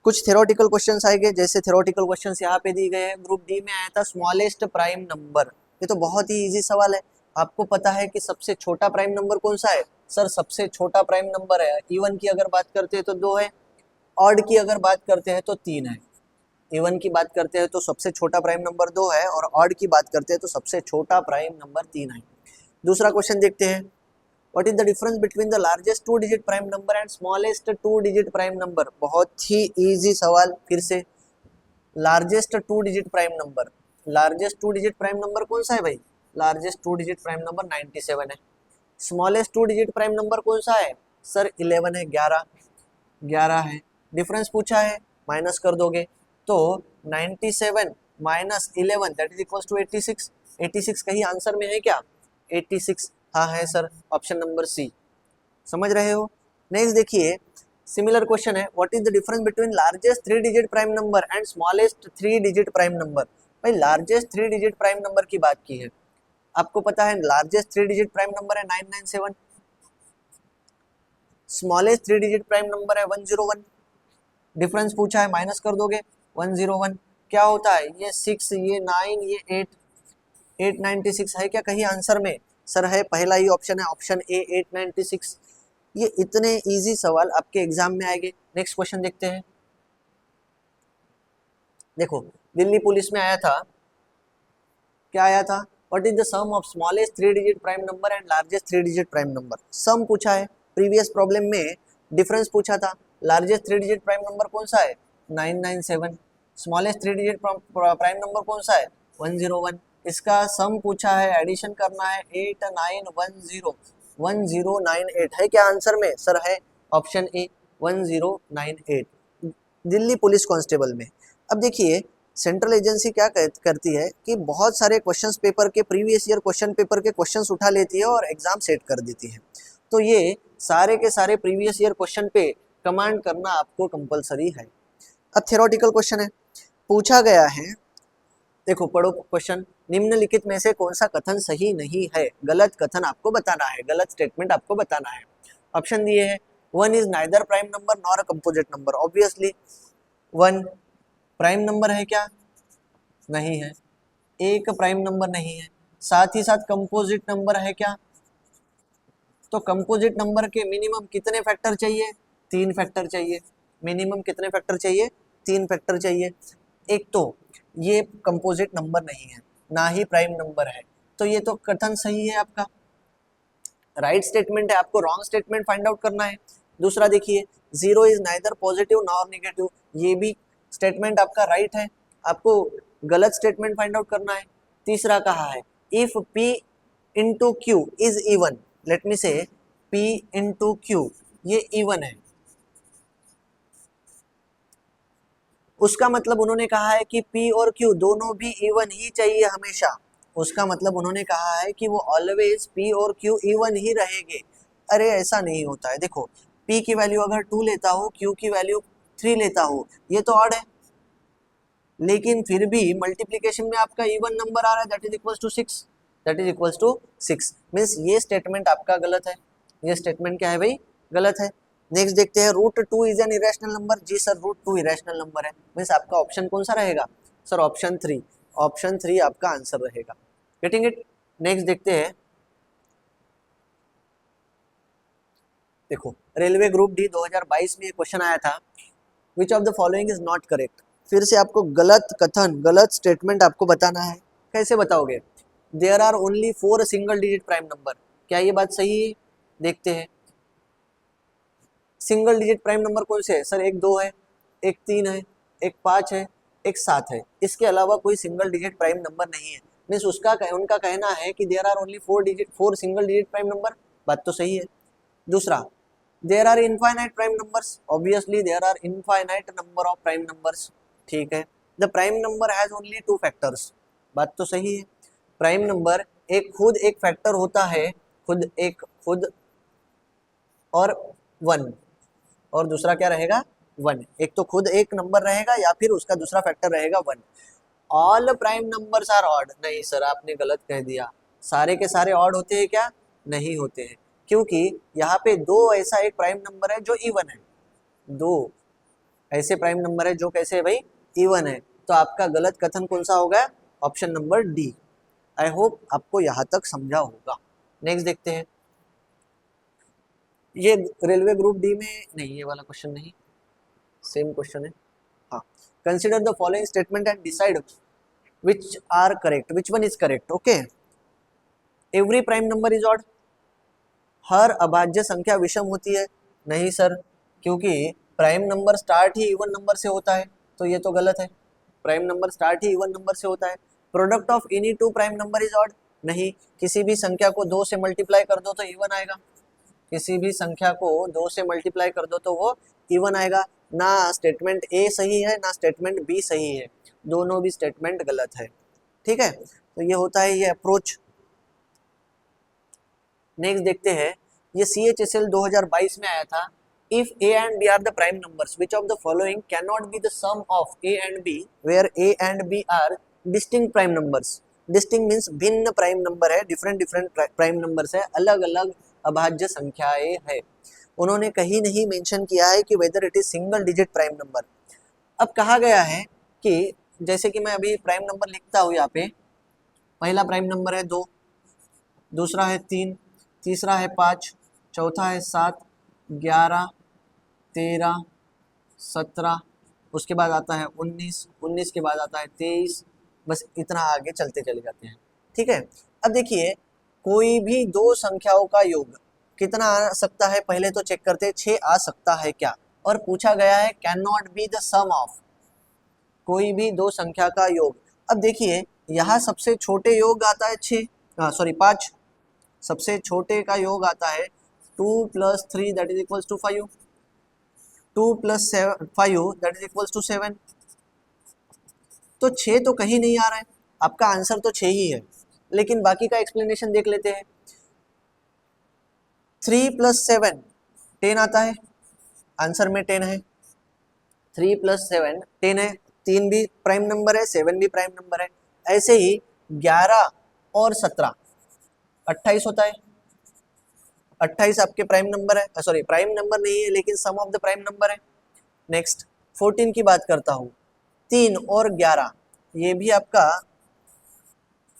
कुछ थ्योरेटिकल क्वेश्चंस आएंगे, जैसे थ्योरेटिकल क्वेश्चंस यहाँ पे दिए गए हैं। ग्रुप डी में आया था स्मॉलेस्ट प्राइम नंबर, ये तो बहुत ही इजी सवाल है। आपको पता है कि सबसे छोटा प्राइम नंबर कौन सा है? सर सबसे छोटा प्राइम नंबर है, इवन की अगर बात करते हैं तो 2 है, ऑड की अगर बात करते हैं तो 3 है। इवन की बात करते हैं तो सबसे छोटा प्राइम नंबर 2 है, और ऑड की बात करते हैं तो सबसे छोटा प्राइम नंबर 3 है। दूसरा क्वेश्चन देखते हैं, what is the difference between the largest 2 digit prime number and smallest 2 digit prime number. बहुत ही इजी सवाल, फिर से largest 2 digit prime number, largest 2 digit prime number कौन सा है भाई, लार्जेस्ट 2 डिजिट प्राइम नंबर 97 है। स्मॉलेस्ट 2 डिजिट प्राइम नंबर कौन सा है सर, 11 है, 11 है। डिफरेंस पूछा है, माइनस कर दोगे तो 97 minus 11 that is equals to 86। 86 कहीं आंसर में है क्या, 86, हाँ है सर, ऑप्शन नंबर सी। समझ रहे हो। नेक्स्ट देखिए, सिमिलर क्वेश्चन है, what is the difference between largest 3 digit prime number and smallest 3 digit prime number. भाई लार्जेस्ट 3 डिजिट प्राइम नंबर की बात की है, आपको पता है लार्जेस्ट 3 डिजिट प्राइम नंबर है 997, स्मॉलेस्ट 3 डिजिट प्राइम नंबर है 101। डिफरेंस पूछा है, माइनस कर दोगे 101, क्या होता है ये 6, ये 9, ये 8, 896 है क्या कहीं आंसर में सर, है, पहला ही ऑप्शन है, ऑप्शन ए 896। ये इतने इजी सवाल आपके एग्जाम में आएंगे। नेक्स्ट क्वेश्चन देखते हैं, देखो दिल्ली पुलिस में आया था, क्या आया था, what is the sum of smallest 3 digit prime number and largest 3 digit prime number. Sum पूछा है, प्रीवियस प्रॉब्लम में डिफरेंस पूछा था, लार्जेस्ट 3 डिजिट प्राइम नंबर कौन सा है 997, स्मॉलेस्ट 3 डिजिट प्राइम नंबर कौन सा है 101। इसका सम पूछा है, एडिशन करना है 8910 है क्या आंसर में सर, है ऑप्शन ए 1098, दिल्ली पुलिस कांस्टेबल में। अब देखिए सेंट्रल एजेंसी क्या करती है कि बहुत सारे क्वेश्चंस पेपर के, प्रीवियस ईयर क्वेश्चन पेपर के क्वेश्चंस उठा लेती है और एग्जाम सेट कर देती है। तो ये सारे के सारे प्रीवियस ईयर क्वेश्चन पे कमांड करना आपको कंपलसरी है। अब थ्योरेटिकल क्वेश्चन है, पूछा गया है, देखो पढ़ो क्वेश्चन, निम्नलिखित में से कौन सा कथन सही नहीं है, गलत कथन आपको बताना है, गलत स्टेटमेंट आपको बताना है। ऑप्शन दिए है, 1 is neither prime number nor a composite number. Obviously 1 prime number है क्या, नहीं है, एक प्राइम नंबर नहीं है, साथ ही साथ कंपोजिट नंबर है क्या, तो कंपोजिट नंबर के मिनिमम कितने फैक्टर चाहिए, 3 फैक्टर चाहिए, मिनिमम कितने फैक्टर चाहिए, 3 फैक्टर चाहिए। एक तो ये कंपोजिट नंबर नहीं है, ना ही प्राइम नंबर है, तो ये तो कथन सही है आपका, राइट स्टेटमेंट है, आपको रॉन्ग स्टेटमेंट फाइंड आउट करना है। दूसरा देखिए, 0 is neither positive nor negative, ये भी स्टेटमेंट आपका राइट है, आपको गलत स्टेटमेंट फाइंड आउट करना है। तीसरा कहा है, if P into Q is even, let me से P इंटू क्यू ये इवन है, उसका मतलब उन्होंने कहा है कि P और Q दोनों भी इवन ही चाहिए हमेशा, उसका मतलब उन्होंने कहा है कि वो ऑलवेज P और Q इवन ही रहेंगे। अरे ऐसा नहीं होता है, देखो P की वैल्यू अगर 2 लेता हो, Q की वैल्यू 3 लेता हो, ये तो ऑड है, लेकिन फिर भी मल्टीप्लीकेशन में आपका इवन नंबर आ रहा है, that is equals to 6, that is equals to 6 means ये स्टेटमेंट आपका गलत है, ये स्टेटमेंट क्या है भाई, गलत है। नेक्स्ट देखते हैं, √2 इज एन इरेशनल नंबर। जी सर, √2 इरेशनल नंबर है, मीन्स आपका ऑप्शन कौन सा रहेगा सर, ऑप्शन 3, ऑप्शन 3 आपका आंसर रहेगा। Getting it. नेक्स्ट देखते हैं, देखो रेलवे ग्रुप डी 2022 में क्वेश्चन आया था, विच of the following is not correct. फिर से आपको गलत कथन, गलत स्टेटमेंट आपको बताना है, कैसे बताओगे, there are only 4 single digit prime number, क्या ये बात सही है, देखते हैं। सिंगल डिजिट प्राइम नंबर कौन से है सर, एक 2 है, एक 3 है, एक 5 है, एक 7 है, इसके अलावा कोई सिंगल डिजिट प्राइम नंबर नहीं है, मीन्स उनका कहना है कि there are only 4 single digit prime number, बात तो सही है। दूसरा, there are infinite prime numbers, obviously there are infinite number of prime numbers, ठीक है। The prime number has only 2 factors, बात तो सही है, प्राइम नंबर खुद एक फैक्टर होता है, खुद और 1, और दूसरा क्या रहेगा 1, एक तो खुद एक नंबर रहेगा या फिर उसका दूसरा फैक्टर रहेगा 1। All prime numbers are odd, नहीं सर आपने गलत कह दिया, सारे के सारे ऑड होते हैं क्या, नहीं होते हैं, क्योंकि यहाँ पे 2 ऐसा एक प्राइम नंबर है जो इवन है, 2 ऐसे प्राइम नंबर है जो कैसे है भाई, इवन है, तो आपका गलत कथन कौन सा होगा, option number D. I hope आपको यहाँ तक समझा होगा। नेक्स्ट देखते हैं, ये रेलवे ग्रुप डी में नहीं, ये वाला क्वेश्चन नहीं, सेम क्वेश्चन है, हाँ consider the following statement and decide which are correct, which one is correct. Okay, every prime number is odd. हर अभाज्य संख्या विषम होती है. नहीं सर, क्योंकि प्राइम नंबर स्टार्ट ही इवन नंबर से होता है, तो ये तो गलत है. प्राइम नंबर स्टार्ट ही इवन नंबर से होता है. Product of any two prime number is odd. नहीं, किसी भी संख्या को 2 से मल्टीप्लाई कर दो तो इवन आएगा. किसी भी संख्या को 2 से मल्टीप्लाई कर दो तो वो इवन आएगा. ना स्टेटमेंट ए सही है ना स्टेटमेंट बी सही है, दोनों भी स्टेटमेंट गलत है. ठीक है, तो ये होता है ये अप्रोच. नेक्स्ट देखते हैं, ये CHSL 2022 में आया था. If A and B are the prime numbers, which of the following cannot be the sum of A and B, where A and B are distinct prime numbers. Distinct means भिन्न prime number है, different prime numbers है, अलग अलग अभाज्य संख्याएं है. उन्होंने कहीं नहीं मेंशन किया है कि whether it is single digit prime number. अब कहा गया है कि जैसे कि मैं अभी प्राइम नंबर लिखता हूँ यहाँ पे, पहला प्राइम नंबर है 2, दूसरा है 3, तीसरा है 5, चौथा है 7, 11, 13, 17, उसके बाद आता है 19, 19 के बाद आता है 23, बस इतना आगे चलते चले जाते हैं. ठीक है, अब देखिए कोई भी दो संख्याओं का योग कितना आ सकता है, पहले तो चेक करते हैं 6 आ सकता है क्या. और पूछा गया है can not be the sum of, कोई भी दो संख्या का योग. अब देखिए यहाँ सबसे छोटे योग आता है 5. सबसे छोटे का योग आता है 2 + 3 that is equals to 5. 2 + 5 that is equals to 7. तो 6 तो कहीं नहीं आ रहा है, आपका आंसर तो 6 ही है. लेकिन बाकी का एक्सप्लेनेशन देख लेते हैं. 3 + 7 10 आता है, आंसर में 10 है. 3 + 7 10 है, 3 भी प्राइम नंबर है, 7 भी प्राइम नंबर है. ऐसे ही 11 और 17 28 होता है. 28 आपके प्राइम नंबर है, सॉरी प्राइम नंबर नहीं है लेकिन सम ऑफ द प्राइम नंबर है. नेक्स्ट 14 की बात करता हूँ, 3 और 11 ये भी आपका,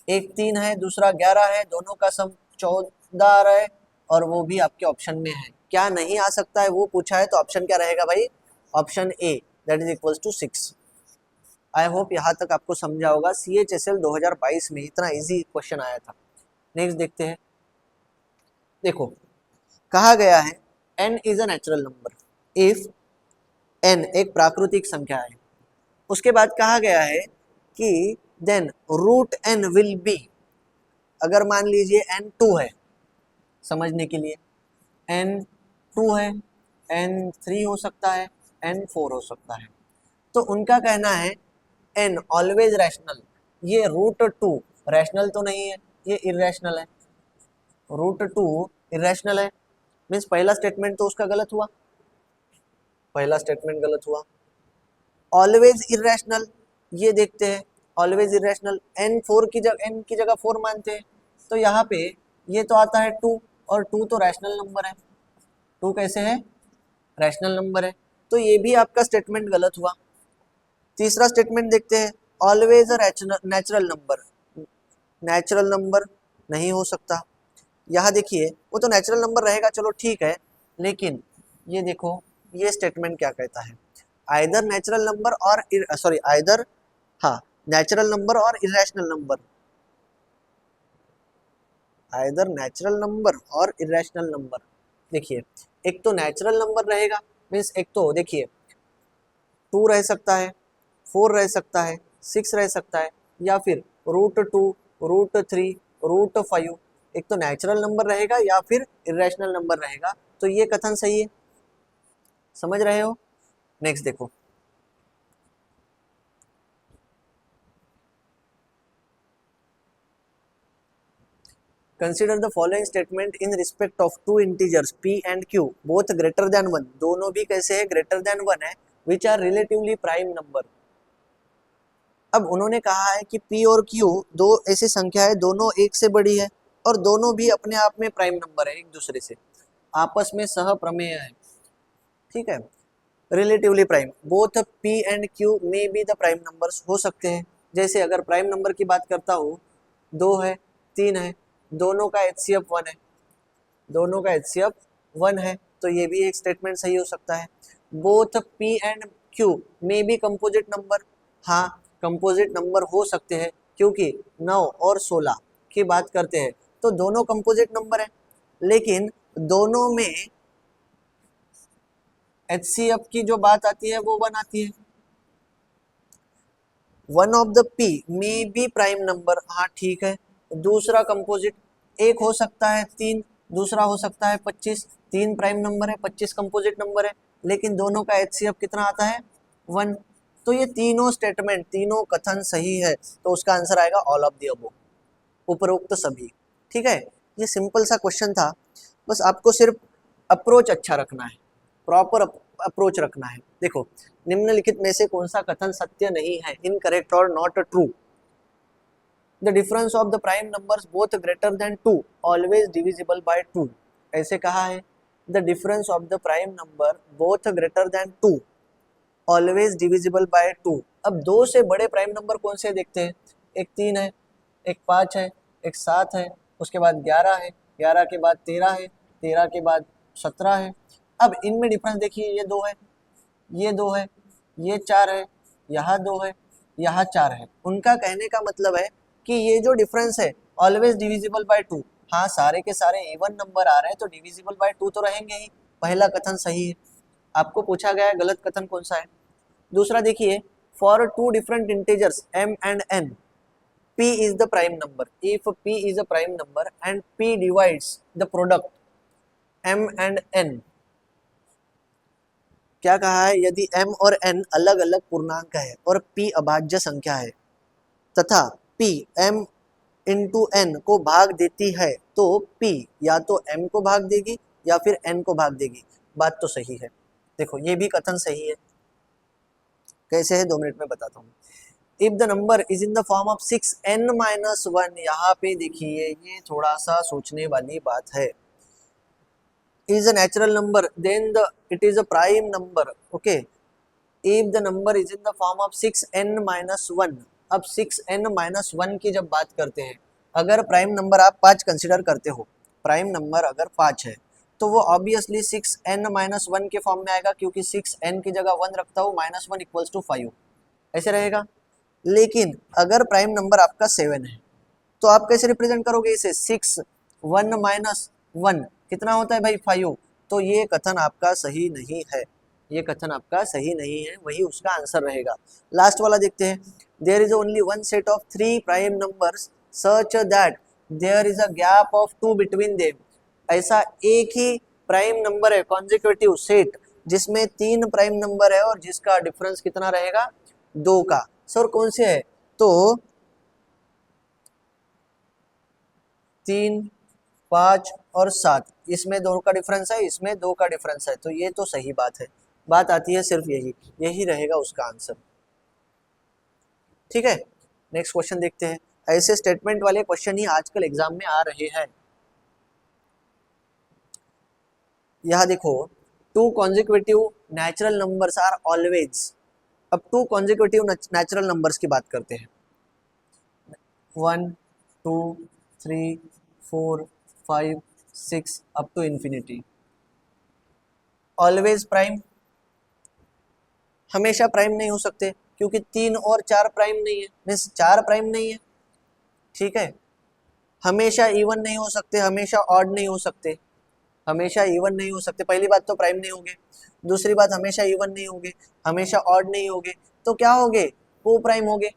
एक 3 है दूसरा 11 है, दोनों का सम 14 आ रहा है और वो भी आपके ऑप्शन में है. क्या नहीं आ सकता है वो पूछा है, तो ऑप्शन क्या रहेगा भाई, option A that is equals to 6. I hope यहाँ तक आपको समझा होगा. CHSL 2022 में इतना इजी क्वेश्चन आया था. नेक्स्ट देखते हैं. देखो कहा गया है n is a natural number if n एक प्राकृतिक संख्या है. उसके बाद कहा गया है कि then root n will be, अगर मान लीजिए n 2 है, समझने के लिए n 2 है, n 3 हो सकता है, n 4 हो सकता है. तो उनका कहना है n ऑलवेज रैशनल. ये रूट 2 रैशनल तो नहीं है, ये इरेशनल है. रूट 2 इरेशनल है, मीन्स पहला स्टेटमेंट तो उसका गलत हुआ, पहला स्टेटमेंट गलत हुआ. ऑलवेज इरेशनल, ये देखते हैं ऑलवेज इरेशनल, n की जगह 4 मानते हैं. तो यहाँ पे ये तो आता है 2 और 2 तो रैशनल नंबर है. 2 कैसे है, रैशनल नंबर है, तो ये भी आपका स्टेटमेंट गलत हुआ. तीसरा स्टेटमेंट देखते हैं, always a natural number. Natural number नहीं हो सकता. यहाँ देखिए वो तो नेचुरल नंबर रहेगा, चलो ठीक है, लेकिन ये देखो ये स्टेटमेंट क्या कहता है, आइदर नेचुरल नंबर और आइदर नेचुरल नंबर और irrational number, either natural number और इरेशनल नंबर. देखिए एक तो नेचुरल नंबर रहेगा, मीन्स एक तो देखिए 2 रह सकता है, 4 रह सकता है, 6 रह सकता है, या फिर रूट 2, रूट 3, रूट 5. एक तो नेचुरल नंबर रहेगा या फिर इरेशनल नंबर रहेगा. तो ये कथन सही है, समझ रहे हो. नेक्स्ट देखो, consider the following statement in respect of two integers p and q both greater than 1. दोनों भी कैसे है, ग्रेटर देन 1 है, which are relatively prime number. अब उन्होंने कहा है कि p और q दो ऐसी संख्या है, दोनों एक से बड़ी है और दोनों भी अपने आप में प्राइम नंबर है, एक दूसरे से आपस में सह प्रमेय है. ठीक है, relatively prime, both p and q may be the prime numbers हो सकते हैं. जैसे अगर प्राइम नंबर की बात करता हूँ, 2 है 3 है, दोनों का HCF 1 है, दोनों का HCF 1 है, तो ये भी एक स्टेटमेंट सही हो सकता है. बोथ p एंड क्यों? मे बी कंपोजिट नंबर, हाँ कंपोजिट नंबर हो सकते हैं, क्योंकि 9 और 16 की बात करते हैं तो दोनों कंपोजिट नंबर है, लेकिन दोनों में HCF की जो बात आती है वो 1 आती है। One of the P may be prime number, हाँ ठीक है। दूसरा कंपोजिट, एक हो सकता है 3, दूसरा हो सकता है 25, 3 प्राइम नंबर है, 25 कंपोजिट नंबर है, लेकिन दोनों का HCF कितना आता है? 1। तो ये तीनों स्टेटमेंट, तीनों कथन सही है, तो उसका आंसर आएगा ऑल ऑफ द अबव, उपरोक्त सभी। ठीक है, ये सिंपल सा क्वेश्चन था, बस आपको सिर्फ अप्रोच अच्छा रखना है, प्रॉपर अप्रोच रखना है। देखो, निम्नलिखित में से कौन सा कथन सत्य नहीं है, इनकरेक्ट और not true? The difference of the prime numbers both greater then 2 always divisible by 2, ऐसे कहा है। The difference of the prime number both greater then 2 always divisible by 2। अब दो से बड़े प्राइम नंबर कौन से देखते हैं? एक 3 है, एक 5 है, एक 7 है, उसके बाद 11 है, 11 के बाद 13 है, 13 के बाद 17 है। अब इनमें डिफरेंस देखिए, ये 2 है, ये 2 है, ये 4 है, यहाँ 2 है, यहाँ 4 है। उनका कहने का मतलब है कि ये जो डिफरेंस है ऑलवेज डिविजिबल बाय 2। हाँ, सारे के सारे इवन नंबर आ रहे हैं तो डिविजिबल बाय 2 तो रहेंगे ही, पहला कथन सही है। आपको पूछा गया है गलत कथन कौन सा है। दूसरा देखिए, for two different integers m and n, p is the prime number. If p is a prime number and p divides the product m and n, क्या कहा है? यदि m और n अलग अलग पूर्णांक है और p अभाज्य संख्या है तथा p m इंटू n को भाग देती है, तो p या तो m को भाग देगी या फिर n को भाग देगी। बात तो सही है। देखो, ये भी कथन सही है। कैसे है 2 मिनट में बताता हूँ। If the number is in the form of 6n-1, यहाँ पे देखिए ये थोड़ा सा सोचने वाली बात है। is a natural number, then it is a prime number. Okay, if the number is in the form of 6n-1, अब 6n-1 की जब बात करते हैं, अगर प्राइम नंबर आप 5 कंसिडर करते हो, प्राइम नंबर अगर 5 है तो वो ऑब्वियसली 6n-1 के फॉर्म में आएगा, क्योंकि 6n की जगह 1 रखता हूँ, -1 = 5, ऐसे रहेगा। लेकिन अगर प्राइम नंबर आपका 7 है तो आप कैसे रिप्रेजेंट करोगे इसे? 6 1 -1 कितना होता है भाई? 5। तो ये कथन आपका सही नहीं है, ये कथन आपका सही नहीं है, वही उसका आंसर रहेगा। लास्ट वाला देखते हैं। There is only one set of 3 prime numbers such that there is a gap of 2 between them, ऐसा एक ही प्राइम नंबर है कॉन्जिक्यूटिव सेट जिसमें 3 प्राइम नंबर है और जिसका डिफरेंस कितना रहेगा? 2 का। सर कौन से है? तो 3, 5 और 7, इसमें 2 का डिफरेंस है, इसमें 2 का डिफरेंस है, तो ये तो सही बात है। बात आती है सिर्फ यही, यही रहेगा उसका आंसर। ठीक है, नेक्स्ट क्वेश्चन देखते हैं। ऐसे स्टेटमेंट वाले क्वेश्चन ही आजकल एग्जाम में आ रहे हैं। यह देखो, 2 consecutive natural numbers are always. अब 2 कॉन्जिक्यूटिव नेचुरल नंबर्स की बात करते हैं। 1 2 3 4 5 6 up to infinity. Always prime? हमेशा प्राइम नहीं हो सकते, क्योंकि 3 और 4 प्राइम नहीं है, मीन्स 4 प्राइम नहीं है। ठीक है, हमेशा इवन नहीं हो सकते, हमेशा ऑड नहीं हो सकते, हमेशा इवन नहीं हो सकते। पहली बात तो प्राइम नहीं होंगे, दूसरी बात हमेशा इवन नहीं होंगे, हमेशा ऑड नहीं होंगे, तो क्या होंगे? को प्राइम होंगे।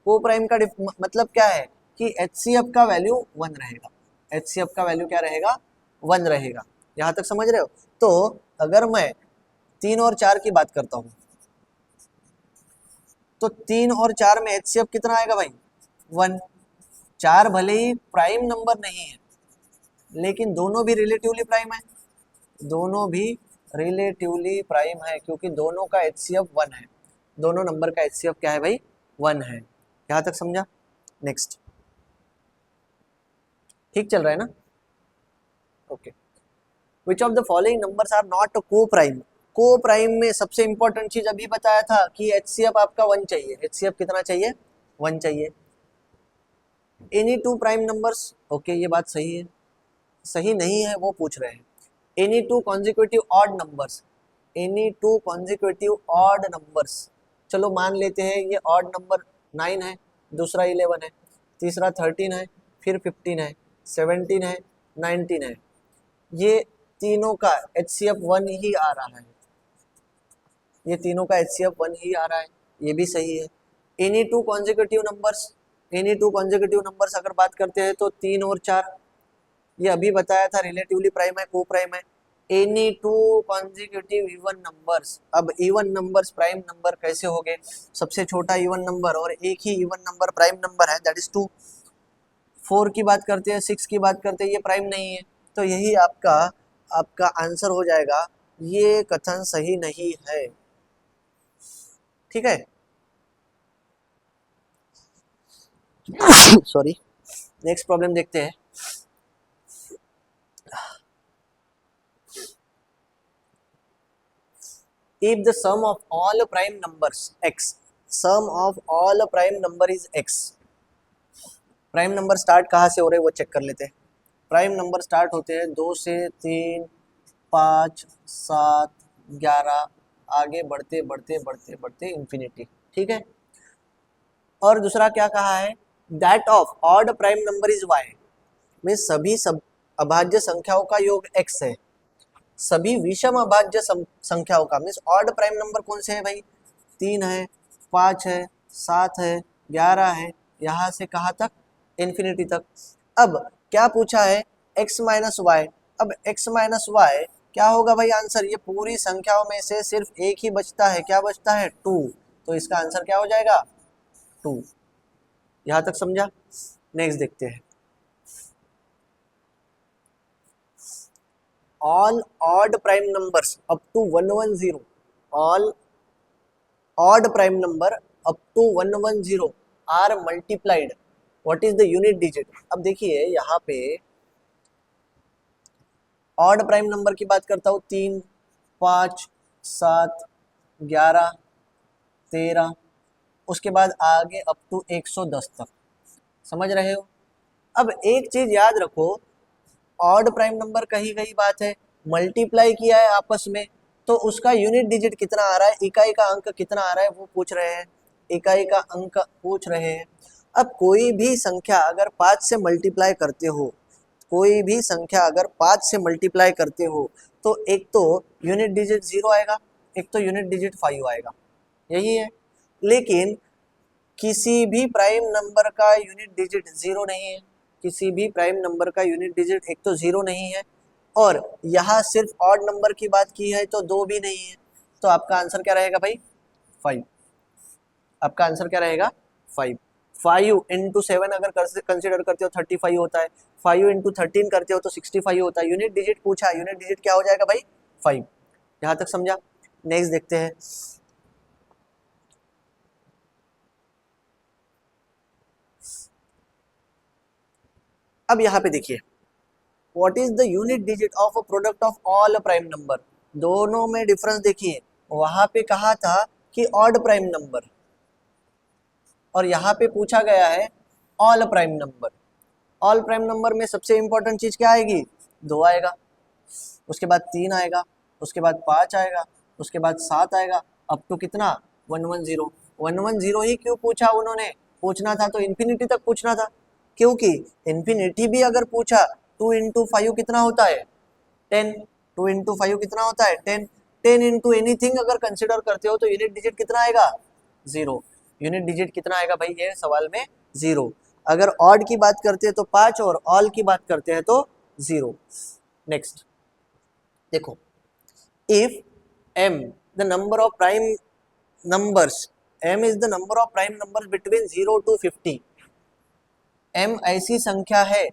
को प्राइम का मतलब क्या है कि HCF का वैल्यू 1 रहेगा। HCF का वैल्यू क्या रहेगा? 1 रहेगा। यहाँ तक समझ रहे हो? तो अगर मैं 3 और 4 की बात करता हूँ तो 3 और 4 में HCF कितना आएगा भाई? 1। 4 भले ही प्राइम नंबर नहीं है, लेकिन दोनों भी रिलेटिवली प्राइम है, दोनों भी रिलेटिवली प्राइम है, क्योंकि दोनों का HCF 1 है। दोनों नंबर का HCF क्या है भाई? 1 है। यहाँ तक समझा? नेक्स्ट, ठीक चल रहा है ना? Okay. Which of the following numbers are not coprime? Coprime में सबसे इंपॉर्टेंट चीज अभी बताया था कि HCF आपका 1 चाहिए। HCF कितना चाहिए? 1 चाहिए। एनी 2 प्राइम नंबर्स, ओके ये बात सही है। सही नहीं है वो पूछ रहे हैं। Any 2 consecutive odd numbers, any two consecutive odd numbers. चलो मान लेते हैं ये ऑड नंबर 9 है, दूसरा 11 है, तीसरा 13 है, फिर 15 है, 17 है, 19 है। ये तीनों का HCF 1 ही आ रहा है, ये तीनों का HCF 1 ही आ रहा है, ये भी सही है। Any two consecutive numbers, any two consecutive numbers अगर बात करते हैं तो 3 और 4, ये अभी बताया था रिलेटिवली प्राइम है, को प्राइम है। Any two consecutive even numbers, अब इवन नंबर्स प्राइम नंबर कैसे हो गए? सबसे छोटा इवन नंबर और एक ही इवन नंबर प्राइम नंबर है, दैट इज 2। 4 की बात करते हैं, 6 की बात करते हैं, ये प्राइम नहीं है, तो यही आपका आपका आंसर हो जाएगा। ये कथन सही नहीं है, ठीक है। सॉरी, नेक्स्ट प्रॉब्लम देखते हैं। If the sum of all prime numbers x, sum of all prime number is x, prime number start कहाँ से हो रहे हैं वो चेक कर लेते हैं। प्राइम नंबर स्टार्ट होते हैं 2 से, 3, 5, 7, 11, आगे बढ़ते बढ़ते बढ़ते बढ़ते इंफिनिटी, ठीक है। और दूसरा क्या कहा है? That of odd prime number is y, में सभी सब अभाज्य संख्याओं का योग x है। सभी विषम अभाज्य संख्याओं का मीन्स ऑड प्राइम नंबर कौन से है भाई? 3 है, 5 है, 7 है, 11 है, यहाँ से कहाँ तक? इन्फिनिटी तक। अब क्या पूछा है? x minus Y. अब x माइनस वाई क्या होगा भाई आंसर? ये पूरी संख्याओं में से सिर्फ एक ही बचता है, क्या बचता है? 2। तो इसका आंसर क्या हो जाएगा? 2। यहाँ तक समझा? नेक्स्ट देखते हैं। all odd prime numbers up to 110, all odd prime number up to 110 are multiplied, what is the unit digit? अब देखिए यहाँ पे ऑड प्राइम नंबर की बात करता हूँ, 3, 5, 7, 11, 13, उसके बाद आगे अप टू 110 तक, समझ रहे हो? अब एक चीज याद रखो, ऑड प्राइम नंबर कही गई बात है, मल्टीप्लाई किया है आपस में, तो उसका यूनिट डिजिट कितना आ रहा है, इकाई का अंक कितना आ रहा है वो पूछ रहे हैं, इकाई का अंक पूछ रहे हैं। अब कोई भी संख्या अगर 5 से मल्टीप्लाई करते हो, कोई भी संख्या अगर 5 से मल्टीप्लाई करते हो, तो एक तो यूनिट डिजिट 0 आएगा, एक तो यूनिट डिजिट 5 आएगा, यही है। लेकिन किसी भी प्राइम नंबर का यूनिट डिजिट 0 नहीं है, किसी भी प्राइम नंबर का यूनिट डिजिट एक तो 0 नहीं है, और यहाँ सिर्फ ऑड नंबर की बात की है तो 2 भी नहीं है, तो आपका आंसर क्या रहेगा भाई? 5। आपका आंसर क्या रहेगा? 5। 5 इंटू 7 अगर कंसिडर करते हो 35 होता है, 5 इंटू 13 करते हो तो 65 होता है। यूनिट डिजिट पूछा, यूनिट डिजिट क्या हो जाएगा भाई? 5। यहाँ तक समझा? नेक्स्ट देखते हैं। अब यहाँ पे देखिए, what is the unit digit of a product of all prime number. दोनों में डिफरेंस देखिए, वहां पे कहा था कि ऑड प्राइम नंबर, और यहाँ पे पूछा गया है all prime number. All prime number में सबसे इंपॉर्टेंट चीज क्या आएगी? 2 आएगा, उसके बाद 3 आएगा, उसके बाद 5 आएगा, उसके बाद 7 आएगा, अप टू कितना? 110। 110 ही क्यों पूछा उन्होंने? पूछना था तो इन्फिनिटी तक पूछना था, क्योंकि इन्फिनिटी भी अगर पूछा 2 इंटू 5 कितना होता है? 10। 2 इंटू 5 कितना होता है? 10। 10 इंटू एनीथिंग अगर कंसिडर करते हो तो यूनिट डिजिट कितना आएगा? 0। यूनिट डिजिट कितना आएगा भाई ये सवाल में? 0। अगर ऑड की बात करते हैं तो 5 और ऑल की बात करते हैं तो 0। नेक्स्ट देखो, if m the number of prime numbers, m is the number of prime numbers between 0 to 50, m ऐसी संख्या है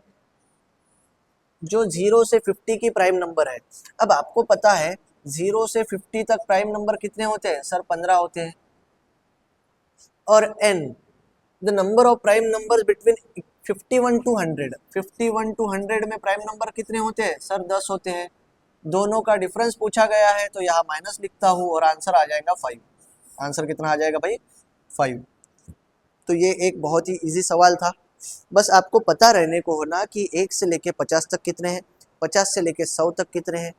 जो 0 से 50 की प्राइम नंबर है। अब आपको पता है 0 से 50 तक प्राइम नंबर कितने होते हैं सर? 15 होते हैं। और n the number of prime numbers between 51 to 100, 51 to 100 में प्राइम नंबर कितने होते हैं सर? 10 होते हैं। दोनों का डिफरेंस पूछा गया है तो यहाँ माइनस लिखता हूँ और आंसर आ जाएगा 5। आंसर कितना आ जाएगा भाई? 5। तो ये एक बहुत ही इजी सवाल था, बस आपको पता रहने को होना कि 1 से लेके 50 तक कितने हैं, 50 से लेके 100 तक कितने हैं,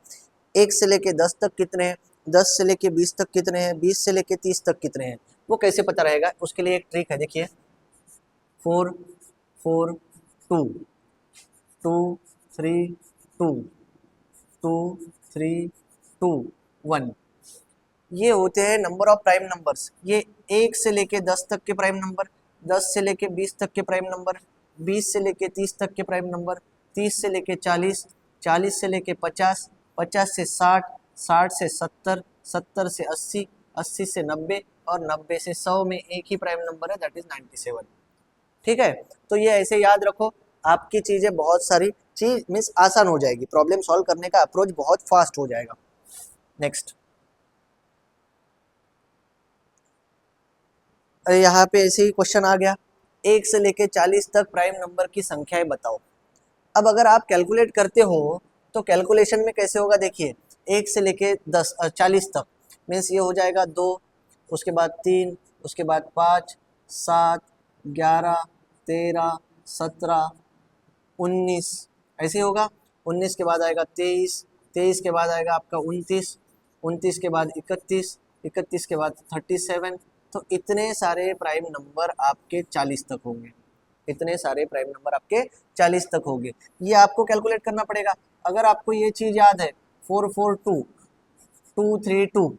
1 से लेके 10 तक कितने हैं, 10 से लेके 20 तक कितने हैं, 20 से लेके 30 तक कितने हैं, वो कैसे पता रहेगा? उसके लिए एक ट्रिक है, देखिए 4 4 2 2 3 2 2 3 2 1, ये होते हैं नंबर ऑफ प्राइम नंबर्स। ये 1 से लेके 10 तक के प्राइम नंबर, 10 से लेके 20 तक के प्राइम नंबर, 20 से लेके 30 तक के प्राइम नंबर, 30 से लेके 40, 40 से लेके 50, 50 से 60, 60 से 70, 70 से 80, 80 से 90 और 90 से 100 में एक ही प्राइम नंबर है, दैट इज 97। ठीक है, तो ये ऐसे याद रखो, आपकी चीजें बहुत सारी चीज मीन्स आसान हो जाएगी, प्रॉब्लम सॉल्व करने का अप्रोच बहुत फास्ट हो जाएगा। नेक्स्ट, यहाँ पे ऐसे ही क्वेश्चन आ गया, 1 से लेके 40 तक प्राइम नंबर की संख्याएं बताओ। अब अगर आप कैलकुलेट करते हो तो कैलकुलेशन में कैसे होगा, देखिए 1 से लेके 40 तक मीन्स ये हो जाएगा 2, उसके बाद 3, उसके बाद 5, 7, 11, 13, 17, 19, ऐसे होगा। 19 के बाद आएगा 23, 23 के बाद आएगा आपका 29, 29 के बाद 31, 31 के बाद 37, तो इतने सारे प्राइम नंबर आपके 40 तक होंगे, इतने सारे प्राइम नंबर आपके 40 तक होंगे। ये आपको कैलकुलेट करना पड़ेगा। अगर आपको ये चीज़ याद है 442 232,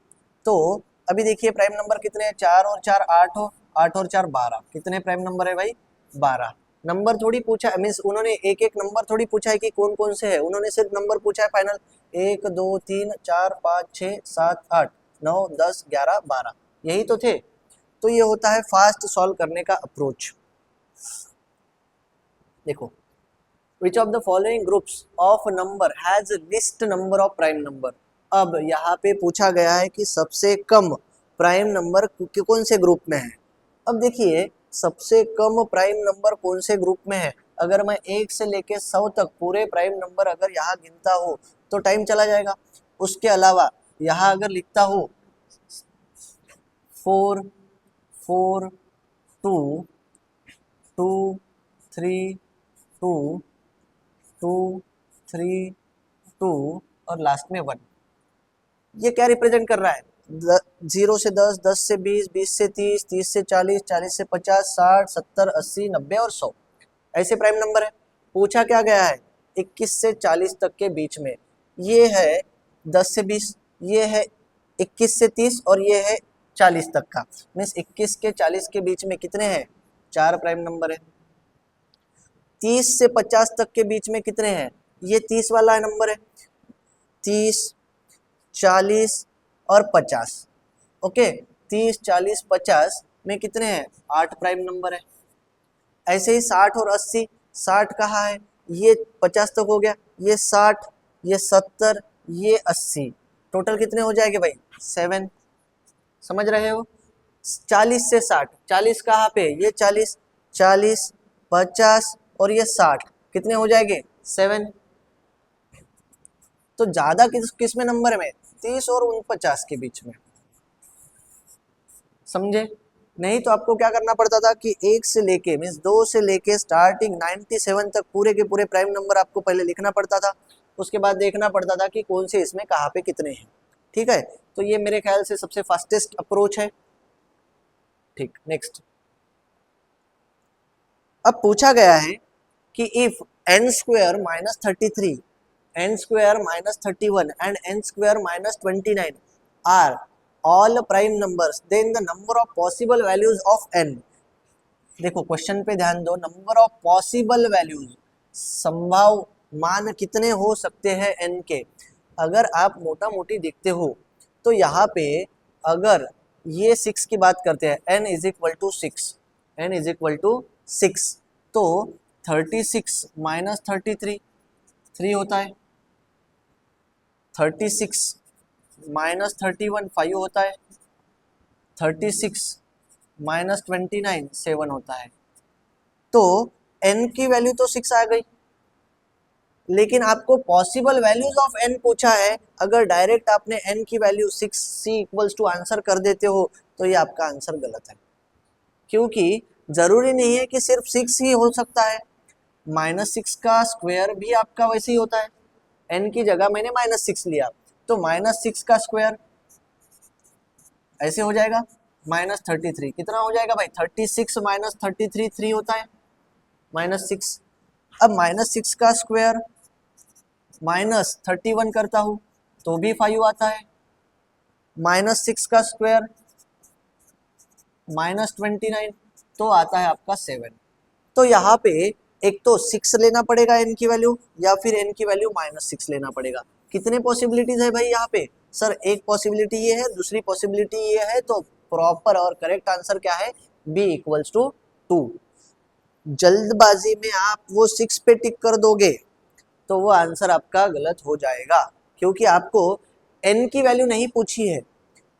तो अभी देखिए प्राइम नंबर कितने हैं, 4 और 4 8 हो, 8 और 4 12, कितने प्राइम नंबर है भाई, 12। नंबर थोड़ी पूछा मीन्स उन्होंने एक एक नंबर थोड़ी पूछा है कि कौन कौन से है, उन्होंने सिर्फ नंबर पूछा है फाइनल, 1 2 3 4 5 6 7 8 9 10 11 12, यही तो थे। तो ये होता है फास्ट सॉल्व करने का अप्रोच। देखो, विच of the following groups of number has list number of prime number. अब यहाँ पे पूछा गया है कि सबसे कम प्राइम नंबर कौन से ग्रुप में है। अब देखिए सबसे कम प्राइम नंबर कौन से ग्रुप में है, अगर मैं 1 से लेके 100 तक पूरे प्राइम नंबर अगर यहाँ गिनता हूँ तो टाइम चला जाएगा। उसके अलावा यहाँ अगर लिखता हूँ 4 4 2 2 3 2 2 3 2 और लास्ट में 1, ये क्या रिप्रेजेंट कर रहा है, 0 से 10, 10 से 20, 20 से 30, 30 से 40, 40 से 50, 60, 70, 80, 90 और 100, ऐसे प्राइम नंबर है। पूछा क्या गया है, 21 से 40 तक के बीच में, ये है 10 से 20, ये है 21 से 30 और ये है 40 तक का, मीन्स 21 के 40 के बीच में कितने हैं, 4 प्राइम नंबर है। 30 से 50 तक के बीच में कितने हैं, ये 30 वाला नंबर है, 30, 40 और 50, ओके 30, 40, 50 में कितने हैं, 8 प्राइम नंबर है। ऐसे ही 60 और 80, 60 कहाँ है, ये 50 तक हो गया, ये 60, ये 70, ये 80, टोटल कितने हो जाएंगे भाई, 7, समझ रहे हो। 40 से 60, 40 कहाँ पे, ये 40, 40, 50 और ये 60, कितने हो जाएंगे, 7। तो ज्यादा किस में नंबर में, 30 और 49 के बीच में, समझे। नहीं तो आपको क्या करना पड़ता था कि 1 से लेके मीन्स 2 से लेके स्टार्टिंग 97 तक पूरे के पूरे प्राइम नंबर आपको पहले लिखना पड़ता था, उसके बाद देखना पड़ता था कि कौन से इसमें कहाँ पे कितने हैं। ठीक है, तो ये मेरे ख्याल से सबसे फास्टेस्ट अप्रोच है। ठीक, नेक्स्ट। अब पूछा गया है कि if n square minus 33, n square minus 31 and n square minus 29 are all prime numbers, then the number of possible values of n। देखो क्वेश्चन पे ध्यान दो, नंबर ऑफ पॉसिबल वैल्यूज, संभव मान कितने हो सकते हैं n के। अगर आप मोटा मोटी देखते हो तो यहाँ पे अगर ये 6 की बात करते हैं, n is equal to 6, n is equal to 6, तो 36 माइनस 33 3 होता है, 36 माइनस 31 5 होता है, 36 माइनस 29 7 होता है। तो n की वैल्यू तो 6 आ गई, लेकिन आपको पॉसिबल वैल्यूज ऑफ n पूछा है। अगर डायरेक्ट आपने n की value 6c equals to answer कर देते हो तो ये आपका आंसर गलत है, क्योंकि जरूरी नहीं है कि सिर्फ 6 ही हो सकता है, -6 का स्क्वायर भी आपका वैसे ही होता है। n की जगह मैंने -6 लिया तो -6 का स्क्वायर ऐसे हो जाएगा -33, कितना हो जाएगा भाई 36 माइनस 33 3 होता है -6। अब -6 का स्क्वायर -31 करता हूं तो भी 5 आता है, -6 का स्क्वायर -29 तो आता है आपका 7। तो यहाँ पे एक तो 6 लेना पड़ेगा n की वैल्यू, या फिर n की वैल्यू -6 लेना पड़ेगा। कितने पॉसिबिलिटीज है भाई यहाँ पे? सर एक पॉसिबिलिटी ये है, दूसरी पॉसिबिलिटी ये है, तो प्रॉपर और करेक्ट आंसर क्या है? b equals to 2। जल्दबाजी में आप वो 6 पे टिक कर दोगे तो वो आंसर आपका गलत हो जाएगा, क्योंकि आपको n की वैल्यू नहीं पूछी है,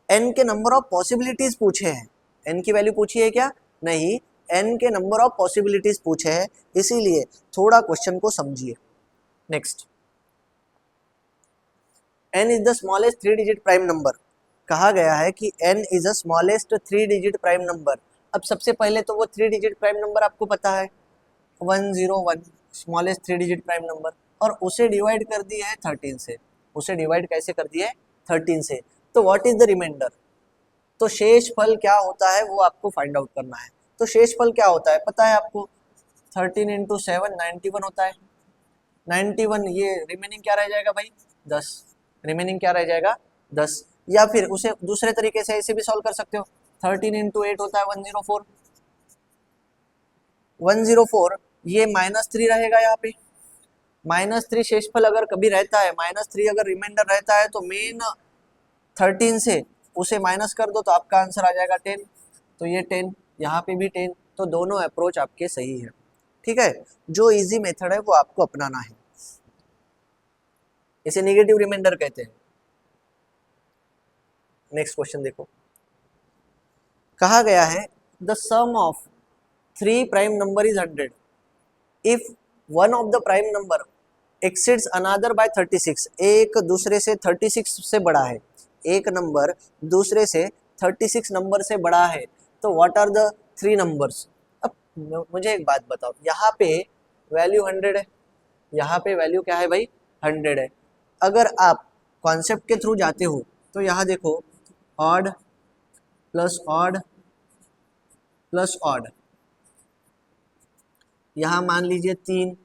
n के नंबर ऑफ पॉसिबिलिटीज पूछे हैं। n की वैल्यू पूछी है क्या? नहीं, n के नंबर ऑफ पॉसिबिलिटीज पूछे हैं, इसीलिए थोड़ा क्वेश्चन को समझिए। Next, n is the smallest 3 digit prime number. कहा गया है कि n is the smallest 3 digit prime number. अब सबसे पहले तो वो 3 डिजिट प्राइम नंबर आपको पता है 101, स्मॉलेस्ट 3 डिजिट प्राइम नंबर, और उसे डिवाइड कर दिया है 13 से। उसे डिवाइड कैसे कर दिया है? 13 से। तो व्हाट इज द रिमाइंडर? तो शेष फल क्या होता है वो आपको फाइंड आउट करना है। तो शेष फल क्या होता है पता है आपको? 13 इंटू 7 91 होता है। 91, ये रिमेनिंग क्या रह जाएगा भाई? 10। रिमेनिंग क्या रह जाएगा? 10। या फिर उसे दूसरे तरीके से ऐसे भी सॉल्व कर सकते हो, 13 इंटू 8 होता है 104। 104, ये -3 रहेगा यहाँ पे। -3 शेषफल अगर कभी रहता है, -3 अगर रिमाइंडर रहता है, तो मेन 13 से उसे माइनस कर दो तो आपका आंसर आ जाएगा 10। तो ये 10, यहाँ पे भी 10। तो दोनों अप्रोच आपके सही है। ठीक है, जो इजी मेथड है वो आपको अपनाना है, इसे नेगेटिव रिमाइंडर कहते हैं। नेक्स्ट क्वेश्चन देखो, कहा गया है the sum of 3 prime number is 100 if one of the prime number exceeds another by 36। एक दूसरे से 36 से बड़ा है, एक नंबर दूसरे से 36 नंबर से बड़ा है, तो व्हाट आर द 3 नंबर्स? अब मुझे एक बात बताओ, यहाँ पे वैल्यू 100 है, यहाँ पे वैल्यू क्या है भाई? 100 है। अगर आप कॉन्सेप्ट के थ्रू जाते हो तो यहाँ देखो, odd plus odd plus odd, यहाँ मान लीजिए 3,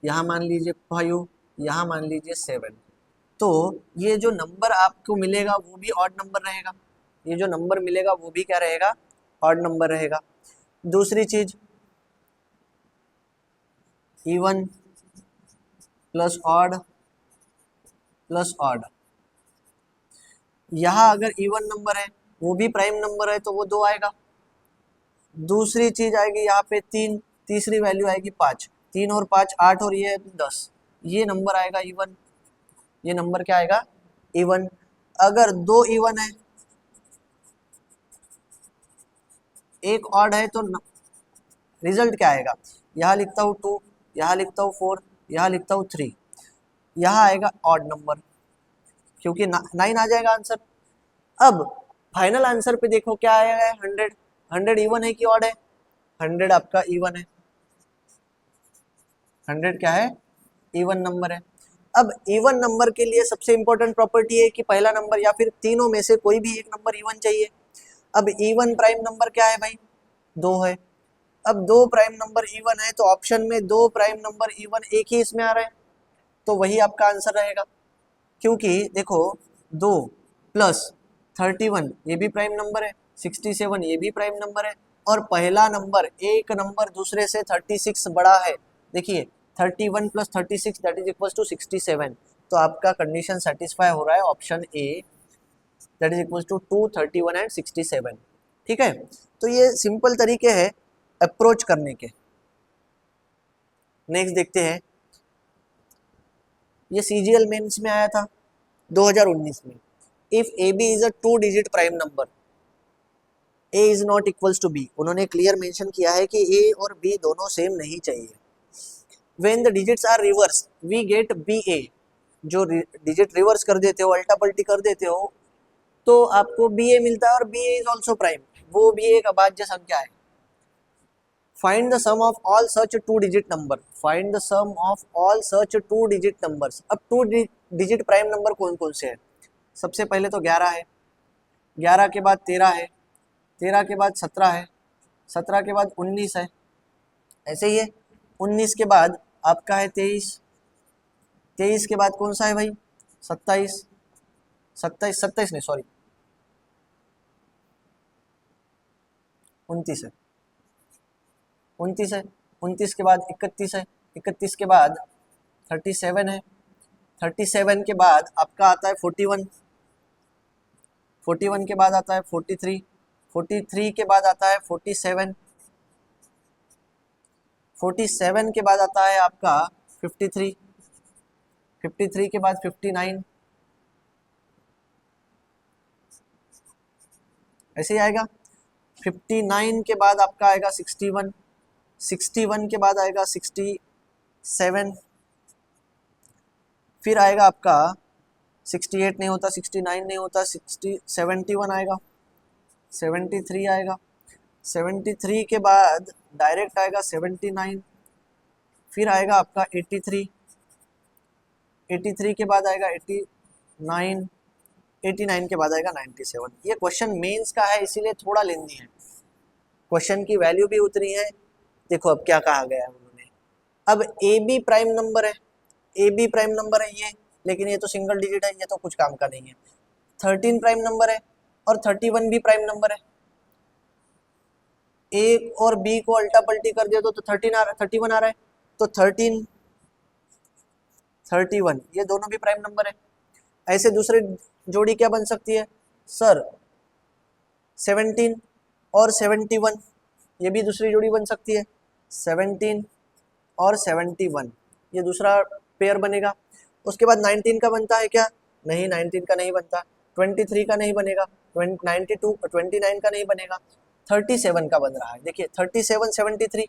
यहाँ मान लीजिए 5, यहाँ मान लीजिए 7। तो ये जो नंबर आपको मिलेगा वो भी ऑड नंबर रहेगा, ये जो नंबर मिलेगा वो भी क्या रहेगा? ऑड नंबर रहेगा। दूसरी चीज, even plus odd plus odd, यहाँ अगर इवन नंबर है वो भी प्राइम नंबर है तो वो 2 आएगा। दूसरी चीज आएगी यहाँ पे 3, तीसरी वैल्यू आएगी 5, 3 और 5 8 और ये 10, ये नंबर आएगा इवन। ये नंबर क्या आएगा? इवन। अगर 2 इवन है, एक ऑड है, तो रिजल्ट क्या आएगा? यहाँ लिखता हूँ 2, यहाँ लिखता हूँ 4, यहाँ लिखता हूँ 3, यहाँ आएगा ऑड नंबर, क्योंकि 9 आ जाएगा आंसर। अब फाइनल आंसर पे देखो क्या आएगा है? 100। 100 इवन है कि ऑड है? 100 आपका इवन है। 100 क्या है? इवन नंबर है। अब इवन नंबर के लिए सबसे इंपॉर्टेंट प्रॉपर्टी है कि पहला नंबर या फिर तीनों में से कोई भी एक नंबर इवन चाहिए। अब इवन प्राइम नंबर क्या है भाई? 2 है। अब 2 प्राइम नंबर इवन है तो ऑप्शन में 2 प्राइम नंबर इवन एक ही इसमें आ रहा है, तो वही आपका आंसर रहेगा। क्योंकि देखो 2 प्लस 31 ये भी प्राइम नंबर है, 67 ये भी प्राइम नंबर है, और पहला नंबर एक नंबर दूसरे से 36 बड़ा है। देखिए 31 plus 36 that is equals to 67। तो आपका कंडीशन सेटिस्फाई हो रहा है, option A that is equals to 2, 31 and 67। ठीक है, तो ये सिंपल तरीके हैं अप्रोच करने के। नेक्स्ट देखते हैं, ये सीजीएल मेंस में आया था 2019 में। If A B is a 2 digit prime number, A is not equals to B, उन्होंने क्लियर मेंशन किया है कि ए और बी दोनों सेम नहीं चाहिए। When the digits are reverse we get B A, जो डिजिट रिवर्स कर देते हो, अल्टा पल्टी कर देते हो, तो आपको बी ए मिलता है, और B A is also prime, वो भी एक अभाज्य संख्या है। Find the sum of all such 2 digit number, find the sum of all such 2 digit numbers. अब 2 डिजिट प्राइम नंबर कौन कौन से हैं? सबसे पहले तो 11 है, 11 के बाद 13 है, 13 के बाद 17 है, 17 के बाद 19 है, ऐसे ही है। 19 के बाद आपका है 23, 23 के बाद कौन सा है भाई 27, 27 27 नहीं सॉरी 29 है, 29 है, 29 के बाद 31 है, 31 के बाद 37 है, 37 के बाद आपका आता है 41, 41 के बाद आता है 43, 43 के बाद आता है 47, 47 के बाद आता है आपका 53, 53 के बाद 59, ऐसे ही आएगा। 59 के बाद आपका आएगा 61, 61 के बाद आएगा 67, फिर आएगा आपका 68 नहीं होता, 69 नहीं होता, 71 आएगा, 73 आएगा, 73 के बाद डायरेक्ट आएगा 79, फिर आएगा आपका 83, 83 के बाद आएगा 89, 89 के बाद आएगा 97। ये क्वेश्चन मेंस का है इसीलिए थोड़ा लेंदी है, क्वेश्चन की वैल्यू भी उतनी है। देखो अब क्या कहा गया है उन्होंने, अब ए बी प्राइम नंबर है, ए बी प्राइम नंबर है ये, लेकिन ये तो सिंगल डिजिट है, ये तो कुछ काम का नहीं है। 13 प्राइम नंबर है और 31 भी प्राइम नंबर है। ए और बी को अल्टा पल्टी कर दिया तो 13 आ रहा है, 31 आ रहा है, तो 13 31 ये दोनों भी प्राइम नंबर है। ऐसे दूसरे जोड़ी क्या बन सकती है सर 17 और 71, ये भी दूसरी जोड़ी बन सकती है 17 और 71, ये दूसरा पेयर बनेगा। उसके बाद 19 का बनता है क्या, नहीं 19 का नहीं बनता, 23 का नहीं बनेगा, 92 29 का नहीं बनेगा, 37 का बन रहा है। देखिए 37 73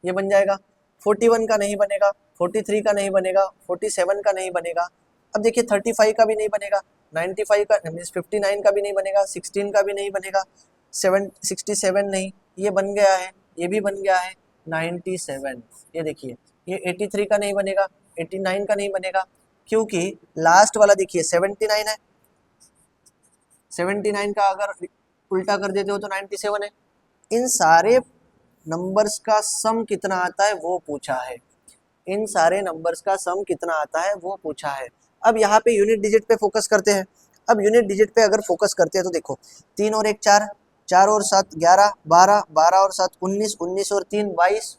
ये बन जाएगा, 41 का नहीं बनेगा, 43 का नहीं बनेगा, 47 का नहीं बनेगा। अब देखिए 35 का भी नहीं बनेगा, 95 का मीन्स 59 का भी नहीं बनेगा, 16 का भी नहीं बनेगा, 67 नहीं, ये बन गया है, ये भी बन गया है 97। ये देखिए ये 83 का नहीं बनेगा, 89 का नहीं बनेगा, क्योंकि लास्ट वाला देखिए 79 है, 79 का अगर उल्टा कर देते हो तो 97 है। इन सारे नंबर्स का सम कितना आता है वो पूछा है, इन सारे नंबर्स का सम कितना आता है वो पूछा है। अब यहाँ पे यूनिट डिजिट पे फोकस करते हैं। अब यूनिट डिजिट पे अगर फोकस करते हैं तो देखो 3 और 1 4, 4 और 7 11, 12, 12 और 7 19, 19 और 3 22,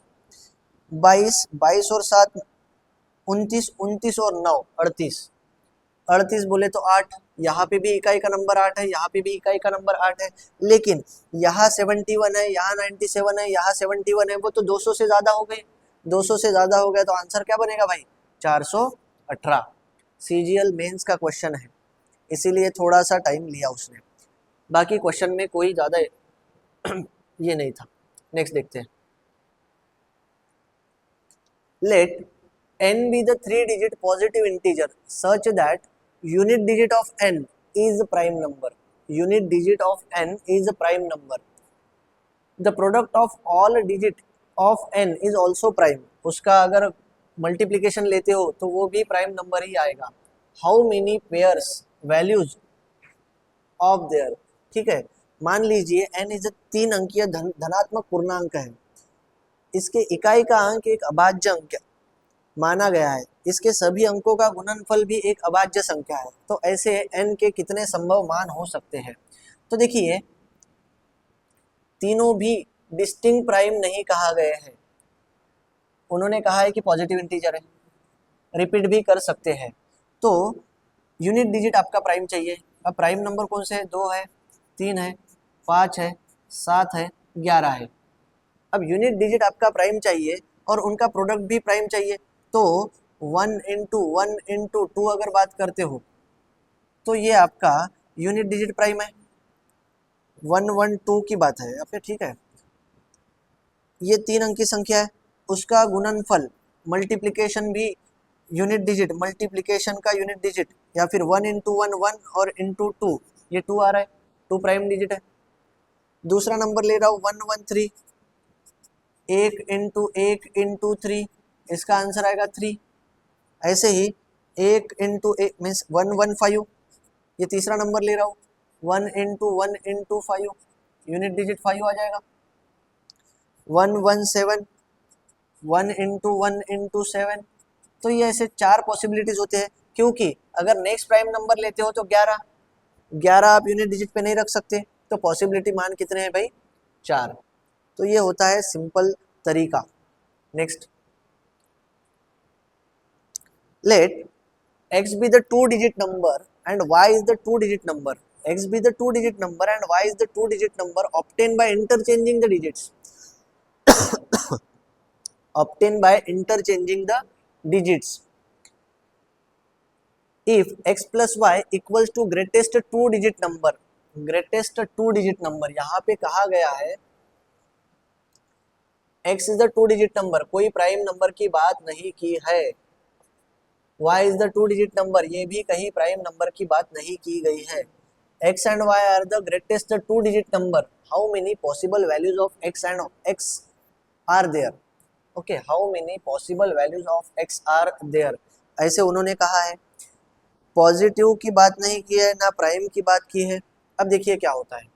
22, 22 और 7 29, 29 और 9 38, 38 बोले तो 8, यहाँ पे भी इकाई का नंबर 8 है, यहाँ पे भी इकाई का नंबर 8 है, लेकिन यहाँ 71 है, यहाँ 97 है, यहाँ 71 है, वो तो 200 से ज़्यादा हो गए, 200 से ज़्यादा हो गया तो आंसर क्या बनेगा भाई 418। सीजीएल मेंस का क्वेश्चन है इसीलिए थोड़ा सा टाइम लिया उसने, बाकी क्वेश्चन में कोई ज़्यादा ये नहीं था। नेक्स्ट देखते हैं। Let n be the 3-digit positive integer such that unit digit of n is a prime number. Unit digit of n is a prime number. The product of all digit of n is also prime. उसका अगर multiplication लेते हो तो वो भी prime number ही आएगा। How many pairs values of their, ठीक है, मान लीजिए n इज 3 अंकीय धनात्मक पूर्णांक है, इसके इकाई का अंक एक अभाज्य अंक माना गया है, इसके सभी अंकों का गुणनफल भी एक अभाज्य संख्या है, तो ऐसे n के कितने संभव मान हो सकते हैं। तो देखिए तीनों भी डिस्टिंक्ट प्राइम नहीं कहा गए हैं, उन्होंने कहा है कि पॉजिटिव इंटीजर है, रिपीट भी कर सकते हैं, तो यूनिट डिजिट आपका प्राइम चाहिए। अब प्राइम नंबर कौन से है, 2 है, 3 है, 5 है, 7 है, 11 है। अब यूनिट डिजिट आपका प्राइम चाहिए और उनका प्रोडक्ट भी प्राइम चाहिए, तो 1 इंटू 1 इंटू 2 अगर बात करते हो तो ये आपका यूनिट डिजिट प्राइम है, 112 की बात है या फिर, ठीक है, ये 3 अंक की संख्या है, उसका गुणनफल मल्टीप्लिकेशन भी यूनिट डिजिट, मल्टीप्लिकेशन का यूनिट डिजिट, या फिर 1 इंटू 1 1 और इंटू 2 ये 2 आ रहा है, 2 प्राइम डिजिट है। दूसरा नंबर ले रहा हूँ 113, 1 इंटू 1 इंटू 3, इसका आंसर आएगा 3। ऐसे ही एक इंटू एक मीन्स 115, ये तीसरा नंबर ले रहा हूँ, 1 इंटू 5 यूनिट डिजिट 5 आ जाएगा। 117, 1 इंटू 7, तो ये ऐसे 4 पॉसिबिलिटीज होते हैं, क्योंकि अगर नेक्स्ट प्राइम नंबर लेते हो तो 11 आप यूनिट डिजिट पे नहीं रख सकते, तो पॉसिबिलिटी मान कितने हैं भाई, 4। तो ये होता है सिंपल तरीका। Next, let x be the 2-digit number and y is the 2-digit number. X be the 2-digit number and y is the 2-digit number obtained by interchanging the digits. Obtained by interchanging the digits. If x plus y equals to greatest 2-digit number, greatest 2-digit number यहाँ पे कहा गया है x is the 2-digit number, कोई prime number की बात नहीं की है। y is the 2-digit number, ये भी कहीं प्राइम नंबर की बात नहीं की गई है। x and y are the greatest 2-digit number. How many possible values of x and x are there? Okay, how many possible values of x are there? ऐसे उन्होंने कहा है, पॉजिटिव की बात नहीं की है, ना प्राइम की बात की है। अब देखिए क्या होता है,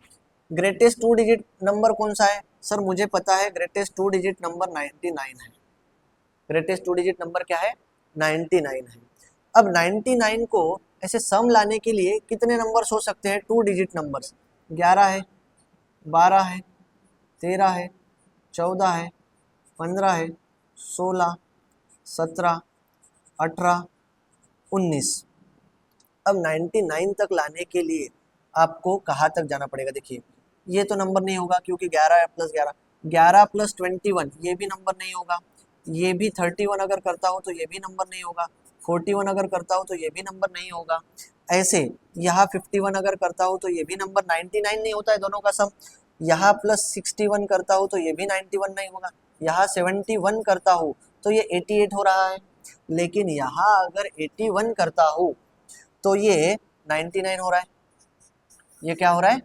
ग्रेटेस्ट 2-digit नंबर कौन सा है? सर मुझे पता है ग्रेटेस्ट 2-digit नंबर 99 है। ग्रेटेस्ट 2-digit नंबर क्या है? 99 है। अब 99 को ऐसे सम लाने के लिए कितने नंबर्स हो सकते हैं? 2-digit नंबर्स 11 है, 12 है, 13 है, 14 है, 15 है, 16, 17, 18, 19। अब 99 तक लाने के लिए आपको कहाँ तक जाना पड़ेगा? देखिए ये तो नंबर नहीं होगा, क्योंकि 11 प्लस 11, 11 प्लस 21 ये भी नंबर नहीं होगा। ये भी 31 अगर करता हो तो ये भी नंबर नहीं होगा। 41 अगर करता हो तो ये भी नंबर नहीं होगा। ऐसे यहाँ 51 अगर करता हो तो ये भी नंबर 99 नहीं होता है दोनों का सम। यहाँ प्लस 61 करता हो तो ये भी 91 नहीं होगा। यहाँ 71 करता हो तो ये 88 हो रहा है। लेकिन यहाँ अगर 81 करता हो तो ये 99 हो रहा है। ये क्या हो रहा है?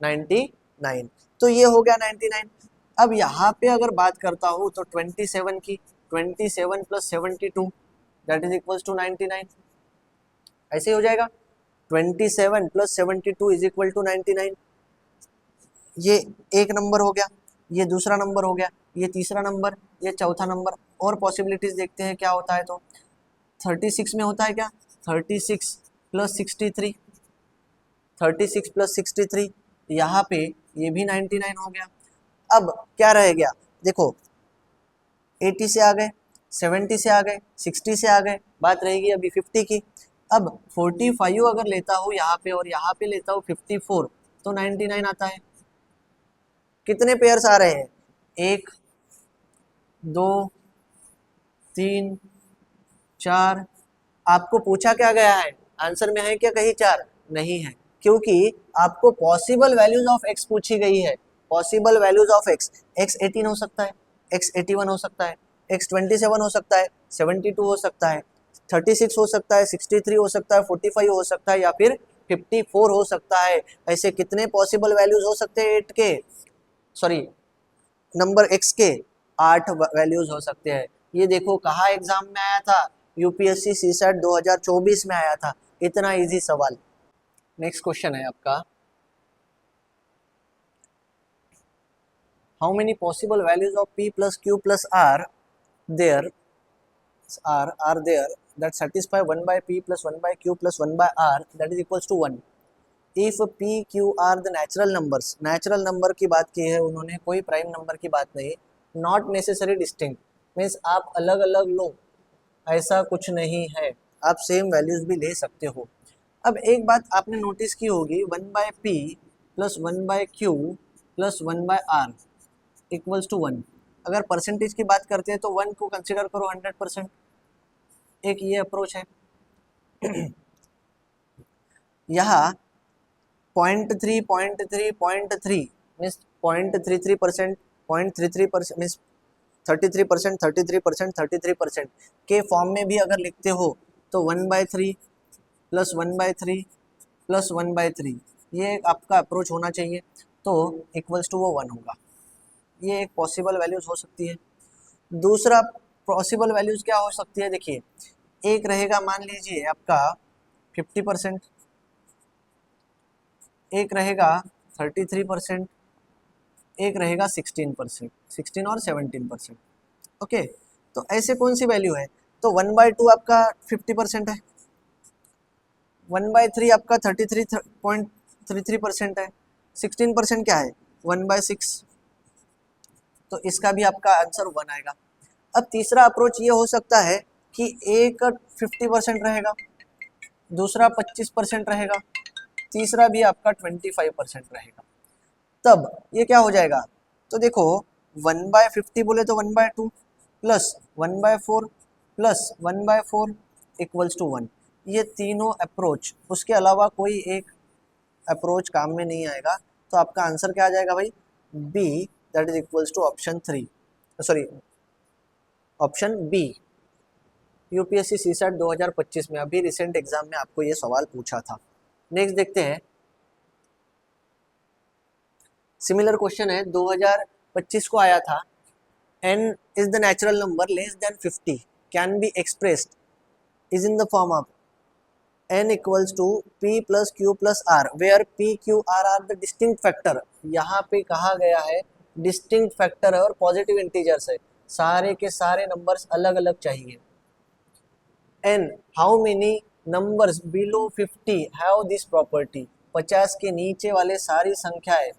99। तो ये हो गया 99। अब यहाँ पे अगर बात करता हूँ तो 27 की, 27 plus 72 that is equals to 99। ऐसे ही हो जाएगा, 27 प्लस 72 इज इक्वल टू 99। ये एक नंबर हो गया, ये दूसरा नंबर हो गया, ये तीसरा नंबर, ये चौथा नंबर। और पॉसिबिलिटीज देखते हैं क्या होता है। तो 36 में होता है क्या? 36 प्लस 63, 36 प्लस 63, यहाँ पे ये भी 99 हो गया। अब क्या रह गया? देखो 80 से आ गए, 70 से आ गए, 60 से आ गए, बात रहेगी अभी 50 की। अब 45 अगर लेता हूँ यहाँ पे और यहाँ पे लेता हूँ 54 तो 99 आता है। कितने पेयर्स आ रहे हैं? 1, 2, 3, 4। आपको पूछा क्या गया है? आंसर में है क्या कहीं 4? नहीं है, क्योंकि आपको पॉसिबल वैल्यूज ऑफ x पूछी गई है। Possible values of x, x 18 हो सकता है, x 81 हो सकता है, x 27 हो सकता है, 72 हो सकता है, 36 हो सकता है, 63 हो सकता है, 45 हो सकता है, या फिर 54 हो सकता है। ऐसे कितने पॉसिबल वैल्यूज हो सकते हैं? 8 के सॉरी नंबर x के 8 वैल्यूज हो सकते हैं। ये देखो कहाँ एग्जाम में आया था? यूपीएससी सीसैट 2024 में आया था। इतना इजी सवाल। नेक्स्ट क्वेश्चन है आपका, how many possible values of p plus q plus r there are there that satisfy 1 by p plus 1 by q plus 1 by r that is equals to 1 if p q are the natural numbers। Natural number की बात की है उन्होंने, कोई prime number की बात नहीं। Not necessary distinct means आप अलग अलग लो, ऐसा कुछ नहीं है, आप सेम वैल्यूज भी ले सकते हो। अब एक बात आपने नोटिस की होगी, 1 by P plus 1 by Q plus 1 by R equals to 1। अगर परसेंटेज की बात करते हैं तो 1 को कंसिडर करो 100%। एक ये अप्रोच है। यहाँ 0.3 मीन्स 0.33%, 0.33% मीन्स 33%, 33%, 33% के फॉर्म में भी अगर लिखते हो तो 1/3 प्लस 1/3 प्लस 1/3 ये आपका अप्रोच होना चाहिए, तो इक्वल्स टू वो 1 होगा। ये एक पॉसिबल वैल्यूज हो सकती है। दूसरा पॉसिबल वैल्यूज क्या हो सकती है? देखिए एक रहेगा मान लीजिए आपका 50%, एक रहेगा 33%, एक रहेगा 16%, 16 और 17%। ओके, तो ऐसे कौन सी वैल्यू है? तो 1/2 आपका 50% है, 1/3 आपका 33.33% है, 16% क्या है? 1/6। तो इसका भी आपका आंसर 1 आएगा। अब तीसरा अप्रोच ये हो सकता है कि एक 50% रहेगा, दूसरा 25% रहेगा, तीसरा भी आपका 25% रहेगा। तब ये क्या हो जाएगा? तो देखो 1/50 बोले तो 1/2 प्लस 1/4 प्लस 1/4 इक्वल्स टू 1। ये तीनों अप्रोच, उसके अलावा कोई एक अप्रोच काम में नहीं आएगा। तो आपका आंसर क्या आ जाएगा भाई? B, that is equals to option 3, sorry option B. UPSC CSAT 2025 में अभी रिसेंट एग्जाम में आपको ये सवाल पूछा था। नेक्स्ट देखते हैं, सिमिलर क्वेश्चन है 2025 को आया था। n is the natural number less than 50 can be expressed is in the form of n equals to p plus q plus r where p q r are the distinct factor। यहाँ पे कहा गया है distinct factor है और positive integers है, सारे के सारे नंबर्स अलग अलग चाहिए। n how many numbers below 50 have this property. 50 के नीचे वाले सारी संख्याएं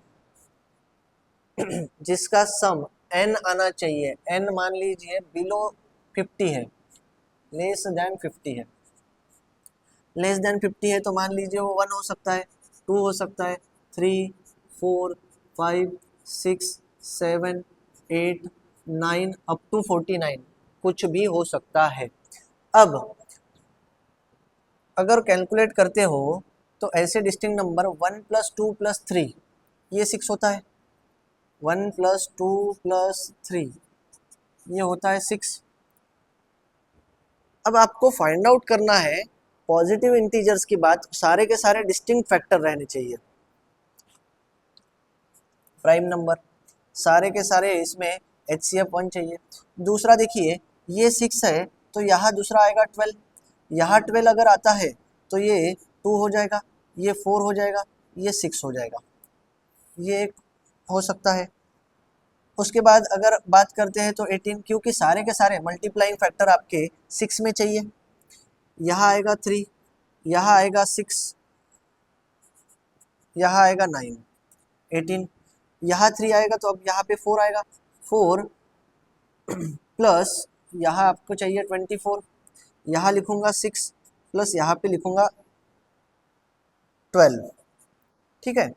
जिसका सम n आना चाहिए, n मान लीजिए बिलो 50 है, लेस देन 50 है, लेस देन 50 है तो मान लीजिए वो 1 हो सकता है, 2 हो सकता है, 3, 4, 5, 6, 7, 8, 9 अप टू 49 कुछ भी हो सकता है। अब अगर कैलकुलेट करते हो तो ऐसे डिस्टिंक्ट नंबर 1 + 2 + 3 ये 6 होता है, 1 + 2 + 3 ये होता है 6। अब आपको फाइंड आउट करना है पॉजिटिव इंटीजर्स की बात, सारे के सारे डिस्टिंक्ट फैक्टर रहने चाहिए। प्राइम नंबर सारे के सारे इसमें HCF 1 चाहिए। दूसरा देखिए ये 6 है तो यहाँ दूसरा आएगा 12, यहाँ 12 अगर आता है तो ये 2 हो जाएगा, ये 4 हो जाएगा, ये 6 हो जाएगा, ये एक हो सकता है। उसके बाद अगर बात करते हैं तो 18, क्योंकि सारे के सारे मल्टीप्लाइंग फैक्टर आपके 6 में चाहिए। यहाँ आएगा 3, यहाँ आएगा 6, यहाँ आएगा 9, 18, यहाँ 3 आएगा तो अब यहाँ पे 4 आएगा, 4 प्लस यहाँ आपको चाहिए 24, यहाँ लिखूंगा 6 प्लस यहाँ पे लिखूंगा 12, ठीक है।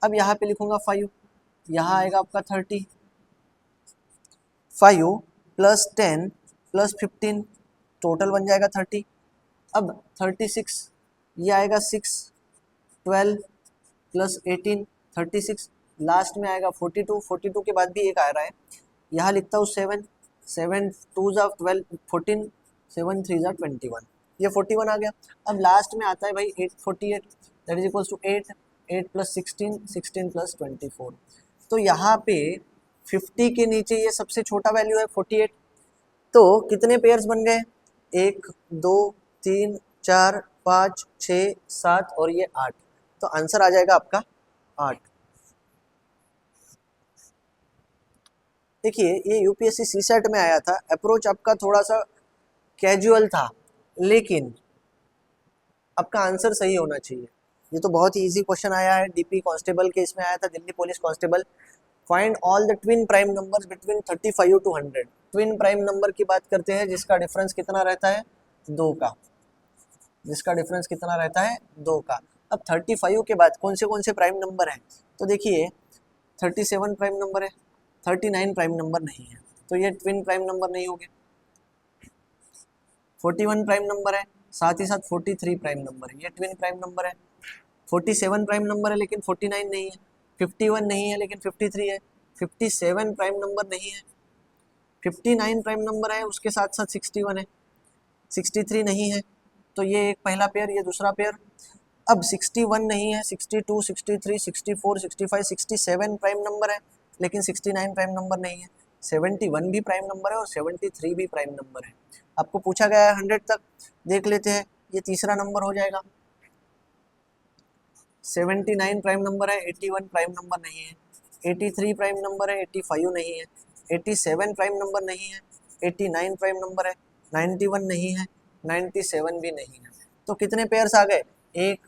अब यहाँ पे लिखूंगा 5, यहाँ आएगा आपका 30, 5 प्लस 10 प्लस 15 टोटल बन जाएगा 30। अब 36 ये आएगा 6, 12 प्लस 18 36, लास्ट में आएगा 42, 42 के बाद भी एक आ रहा है, यहाँ लिखता हूँ 7, 7 2 ज़ा 12 14, 7 3 ज़ा 21, ये 41 आ गया। अब लास्ट में आता है भाई 848, that is equals to 8, 8 plus 16, 16 plus 24। तो यहाँ पे 50 के नीचे ये सबसे छोटा वैल्यू है 48। तो कितने पेयर्स बन गए? 1 2 3 4 5 6 7 और ये 8। तो आंसर आ जाएगा आपका 8। देखिए ये यूपीएससी सीसेट में आया था, अप्रोच आपका थोड़ा सा कैजुअल था, लेकिन आपका आंसर सही होना चाहिए। ये तो बहुत ही इजी क्वेश्चन आया है, डीपी कांस्टेबल के इसमें आया था, Delhi police constable. Find all the twin prime numbers between 35 to 100। Twin prime number की बात करते हैं जिसका डिफरेंस कितना रहता है? 2 का, जिसका डिफरेंस कितना रहता है? 2 का। अब 35 के बाद कौन से प्राइम नंबर है? तो देखिए 37 प्राइम नंबर है, 39 प्राइम नंबर नहीं है, तो ये ट्विन प्राइम नंबर नहीं होंगे। 41 प्राइम नंबर है, साथ ही साथ 43 प्राइम नंबर है, ये ट्विन प्राइम नंबर है। 47 प्राइम नंबर है लेकिन 49 नहीं है, 51 नहीं है लेकिन 53 है, 57 प्राइम नंबर नहीं है, 59 प्राइम नंबर है, उसके साथ साथ 61 है, 63 नहीं है। तो ये एक पहला पेयर, ये दूसरा पेयर। अब 61 नहीं है, 62, 63, 64, 65, 67 प्राइम नंबर है लेकिन 69 प्राइम नंबर नहीं है, 71 भी प्राइम नंबर है और 73 भी प्राइम नंबर है। आपको पूछा गया है 100 तक, देख लेते हैं, ये तीसरा नंबर हो जाएगा। 79 प्राइम नंबर है, 81 प्राइम नंबर नहीं है, 83 प्राइम नंबर है, 85 नहीं है, 87 प्राइम नंबर नहीं है, 89 प्राइम नंबर है, 91 नहीं है, 97 भी नहीं है। तो कितने पेयर्स आ गए? 1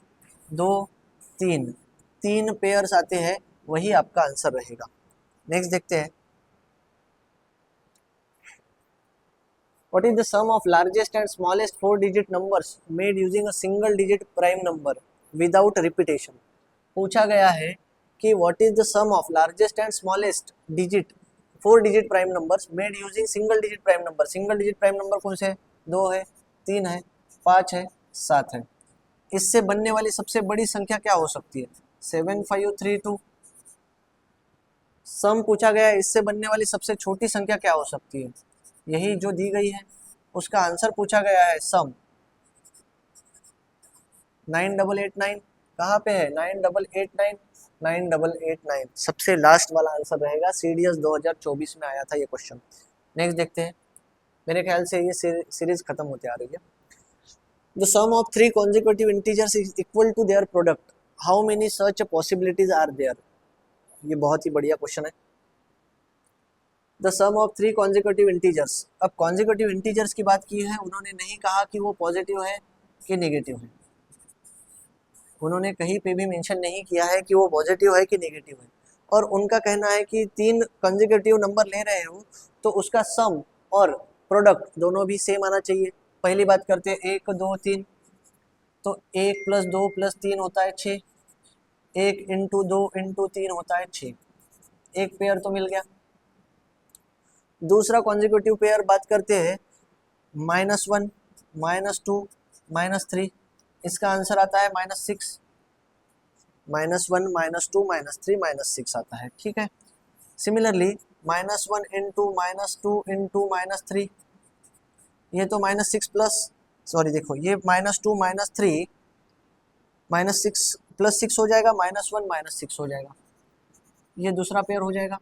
2 3, 3 पेयर्स आते हैं, वही आपका आंसर रहेगा। नेक्स्ट देखते हैं, what is the sum of largest and smallest 4-digit numbers made using a single digit prime number without repetition? पूछा गया है कि what is the sum of largest and smallest digit 4-digit prime numbers made using single digit prime number। single digit prime number कौन से है? 2 है, 3 है, 5 है, 7 है। इससे बनने वाली सबसे बड़ी संख्या क्या हो सकती है? 7532। सम पूछा गया है, इससे बनने वाली सबसे छोटी संख्या क्या हो सकती है? यही जो दी गई है, उसका आंसर पूछा गया है सम। 9889 कहाँ पे है? 9889, 9889 सबसे लास्ट वाला आंसर रहेगा। सीडीएस 2024 में आया था ये क्वेश्चन। नेक्स्ट देखते हैं, मेरे ख्याल से ये सीरीज खत्म होते आ रही है। The sum of 3 consecutive integers is equal to their product, how many such possibilities are there? ये बहुत ही बढ़िया क्वेश्चन है। The sum of 3 consecutive integers, अब consecutive integers की बात की है, उन्होंने नहीं कहा कि वो पॉजिटिव है कि नेगेटिव है, उन्होंने कहीं पे भी मेंशन नहीं किया है कि वो पॉजिटिव है कि नेगेटिव है। और उनका कहना है कि 3 कंसेक्यूटिव नंबर ले रहे हो तो उसका सम और प्रोडक्ट दोनों भी सेम आना चाहिए। पहली बात करते हैं 1 2 3, तो 1 + 2 + 3 होता है 6, 1 × 2 × 3 होता है 6, एक पेयर तो मिल गया। दूसरा कॉन्जिक्यूटिव पेयर बात करते हैं -1 -2 -3, इसका आंसर आता है -6, -1 -2 -3 -6 आता है, ठीक है। सिमिलरली -1 × -2 × -3, ये तो -6 प्लस, सॉरी देखो ये -2 -3 -6 + 6 हो जाएगा, -1 -6 हो जाएगा, ये दूसरा पेयर हो जाएगा।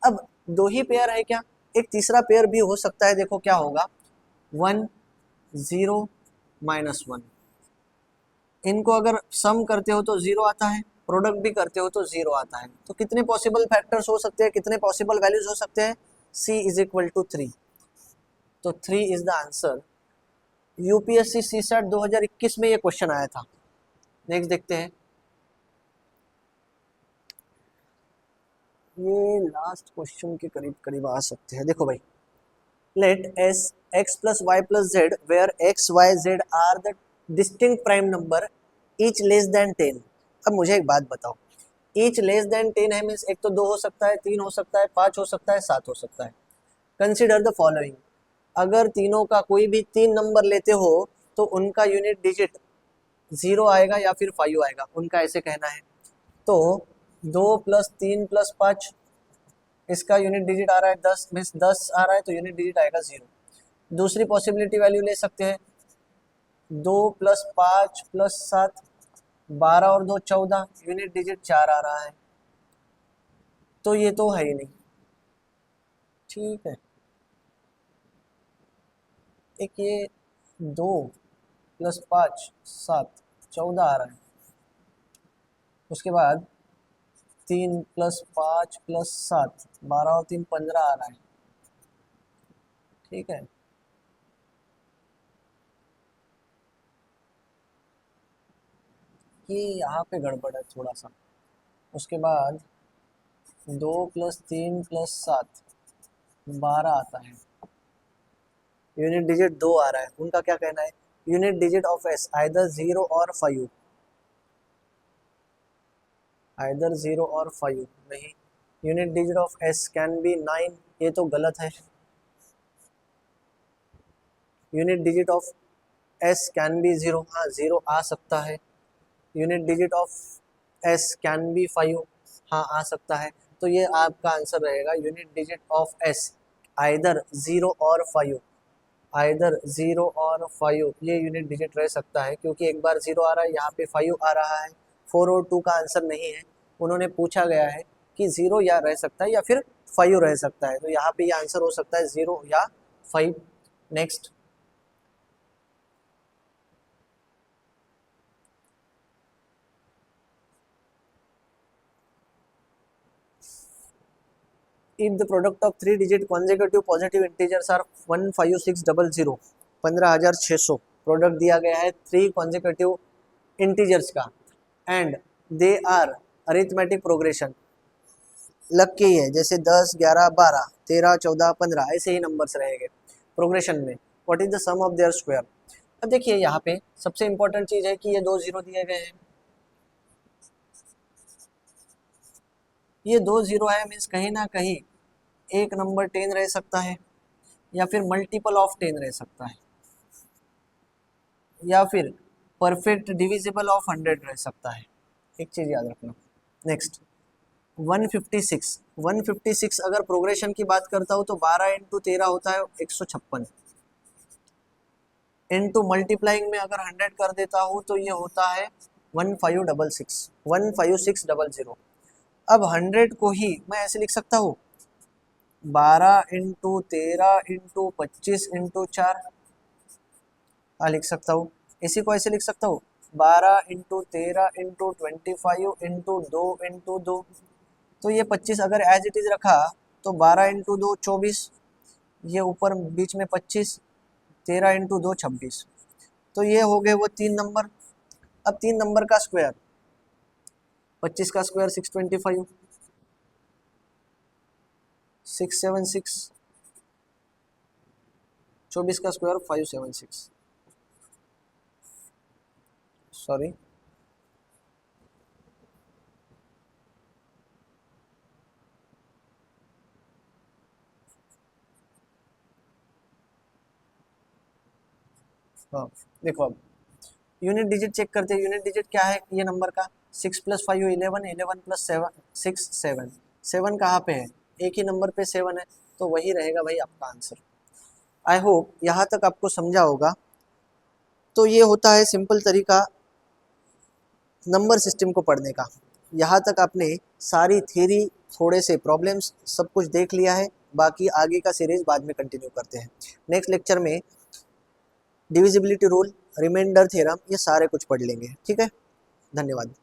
अब 2 ही पेयर है क्या? एक तीसरा पेयर भी हो सकता है, देखो क्या होगा, 1 0 -1, इनको अगर सम करते हो तो 0 आता है, प्रोडक्ट भी करते हो तो 0 आता है। तो कितने पॉसिबल फैक्टर्स हो सकते हैं, कितने पॉसिबल वैल्यूज हो सकते हैं? C = 3, तो 3 is the answer. UPSC CSAT 2021 में ये क्वेश्चन आया था। नेक्स्ट देखते हैं, ये लास्ट क्वेश्चन के करीब करीब आ सकते हैं। देखो भाई, let x + y + z where x y z are the distinct prime number each less than 10। अब मुझे एक बात बताओ, ईच लेस देन 10 है मीन्स एक तो 2 हो सकता है, 3 हो सकता है, 5 हो सकता है, 7 हो सकता है। कंसिडर द फॉलोइंग, अगर तीनों का कोई भी 3 नंबर लेते हो तो उनका यूनिट डिजिट 0 आएगा या फिर 5 आएगा, उनका ऐसे कहना है। तो 2 + 3 + 5, इसका यूनिट डिजिट आ रहा है 10, मीन्स 10 आ रहा है तो यूनिट डिजिट आएगा 0। दूसरी पॉसिबिलिटी वैल्यू ले सकते हैं, 2 + 5 + 7, 12 और 2 14, यूनिट डिजिट 4 आ रहा है, तो ये तो है ही नहीं, ठीक है। एक ये 2 + 5 7 14 आ रहा है, उसके बाद 3 + 5 + 7 12 और 3 15 आ रहा है, ठीक है। ये यहाँ पे गड़बड़ है थोड़ा सा। उसके बाद 2 + 3 + 7 12 आता है, यूनिट डिजिट 2 आ रहा है, उनका क्या कहना है? Unit digit of S either 0 और 5, आइदर 0 और 5 नहीं, unit digit of S can be 9, ये तो गलत है। Unit digit of S can be 0, हाँ 0 आ सकता है। Unit digit of S can be 5, हाँ आ सकता है। तो ये आपका आंसर रहेगा, unit digit of S either 0 और 5, आइदर 0 और 5 ये यूनिट डिजिट रह सकता है, क्योंकि एक बार 0 आ रहा है, यहाँ पे 5 आ रहा है। 4 और 2 का आंसर नहीं है, उन्होंने पूछा गया है कि 0 या रह सकता है या फिर 5 रह सकता है, तो यहाँ पे ये आंसर हो सकता है 0 या 5। Next, if the product of 3 digit consecutive positive integers are 15600, 15600 product दिया गया है 3 consecutive इंटीजर्स का, and they are arithmetic progression, लग के ही है, जैसे 10, 11, 12, 13, 14, 15 ऐसे ही नंबर्स रहेंगे प्रोग्रेशन में। What is the sum of their square? अब देखिए यहाँ पे सबसे इंपॉर्टेंट चीज है कि ये 2 जीरो दिए गए हैं, ये 2 जीरो है, मीन्स कहीं ना कहीं एक नंबर 10 रह सकता है, या फिर मल्टीपल ऑफ 10 रह सकता है, या फिर परफेक्ट डिविजिबल ऑफ 100 रह सकता है। एक चीज याद रखना। नेक्स्ट, 156 अगर प्रोग्रेशन की बात करता हूँ तो 12 इंटू 13 होता है 156, इंटू मल्टीप्लाइंग में अगर 100 कर देता हूँ तो ये होता है 15600। अब 100 को ही मैं ऐसे लिख सकता हूँ 12 इंटू 13 इंटू 25 इंटू 4, लिख सकता हूँ। इसी को ऐसे लिख सकता हूँ 12 इंटू 13 इंटू 25 इंटू 2 इंटू 2, तो ये 25 अगर एज इट इज रखा तो 12 इंटू 2 24, ये ऊपर बीच में 25, 13 इंटू 2 26, तो ये हो गए वो 3 नंबर। अब 3 नंबर का स्क्वायर, 25 का स्क्वायर 625, 676, 24 का स्क्वायर 576, सॉरी हाँ, देखो अब यूनिट डिजिट चेक करते हैं। यूनिट डिजिट क्या है ये नंबर का? 6 + 5 11, 11 + 7 6 7, 7 कहाँ पे है? एक ही नंबर पे 7 है, तो वही रहेगा भाई आपका आंसर। आई होप यहाँ तक आपको समझा होगा। तो ये होता है सिंपल तरीका नंबर सिस्टम को पढ़ने का। यहाँ तक आपने सारी थ्योरी, थोड़े से प्रॉब्लम्स, सब कुछ देख लिया है। बाकी आगे का सीरीज बाद में कंटिन्यू करते हैं। नेक्स्ट लेक्चर में डिविजिबिलिटी रूल, रिमाइंडर थ्योरम, ये सारे कुछ पढ़ लेंगे। ठीक है, धन्यवाद।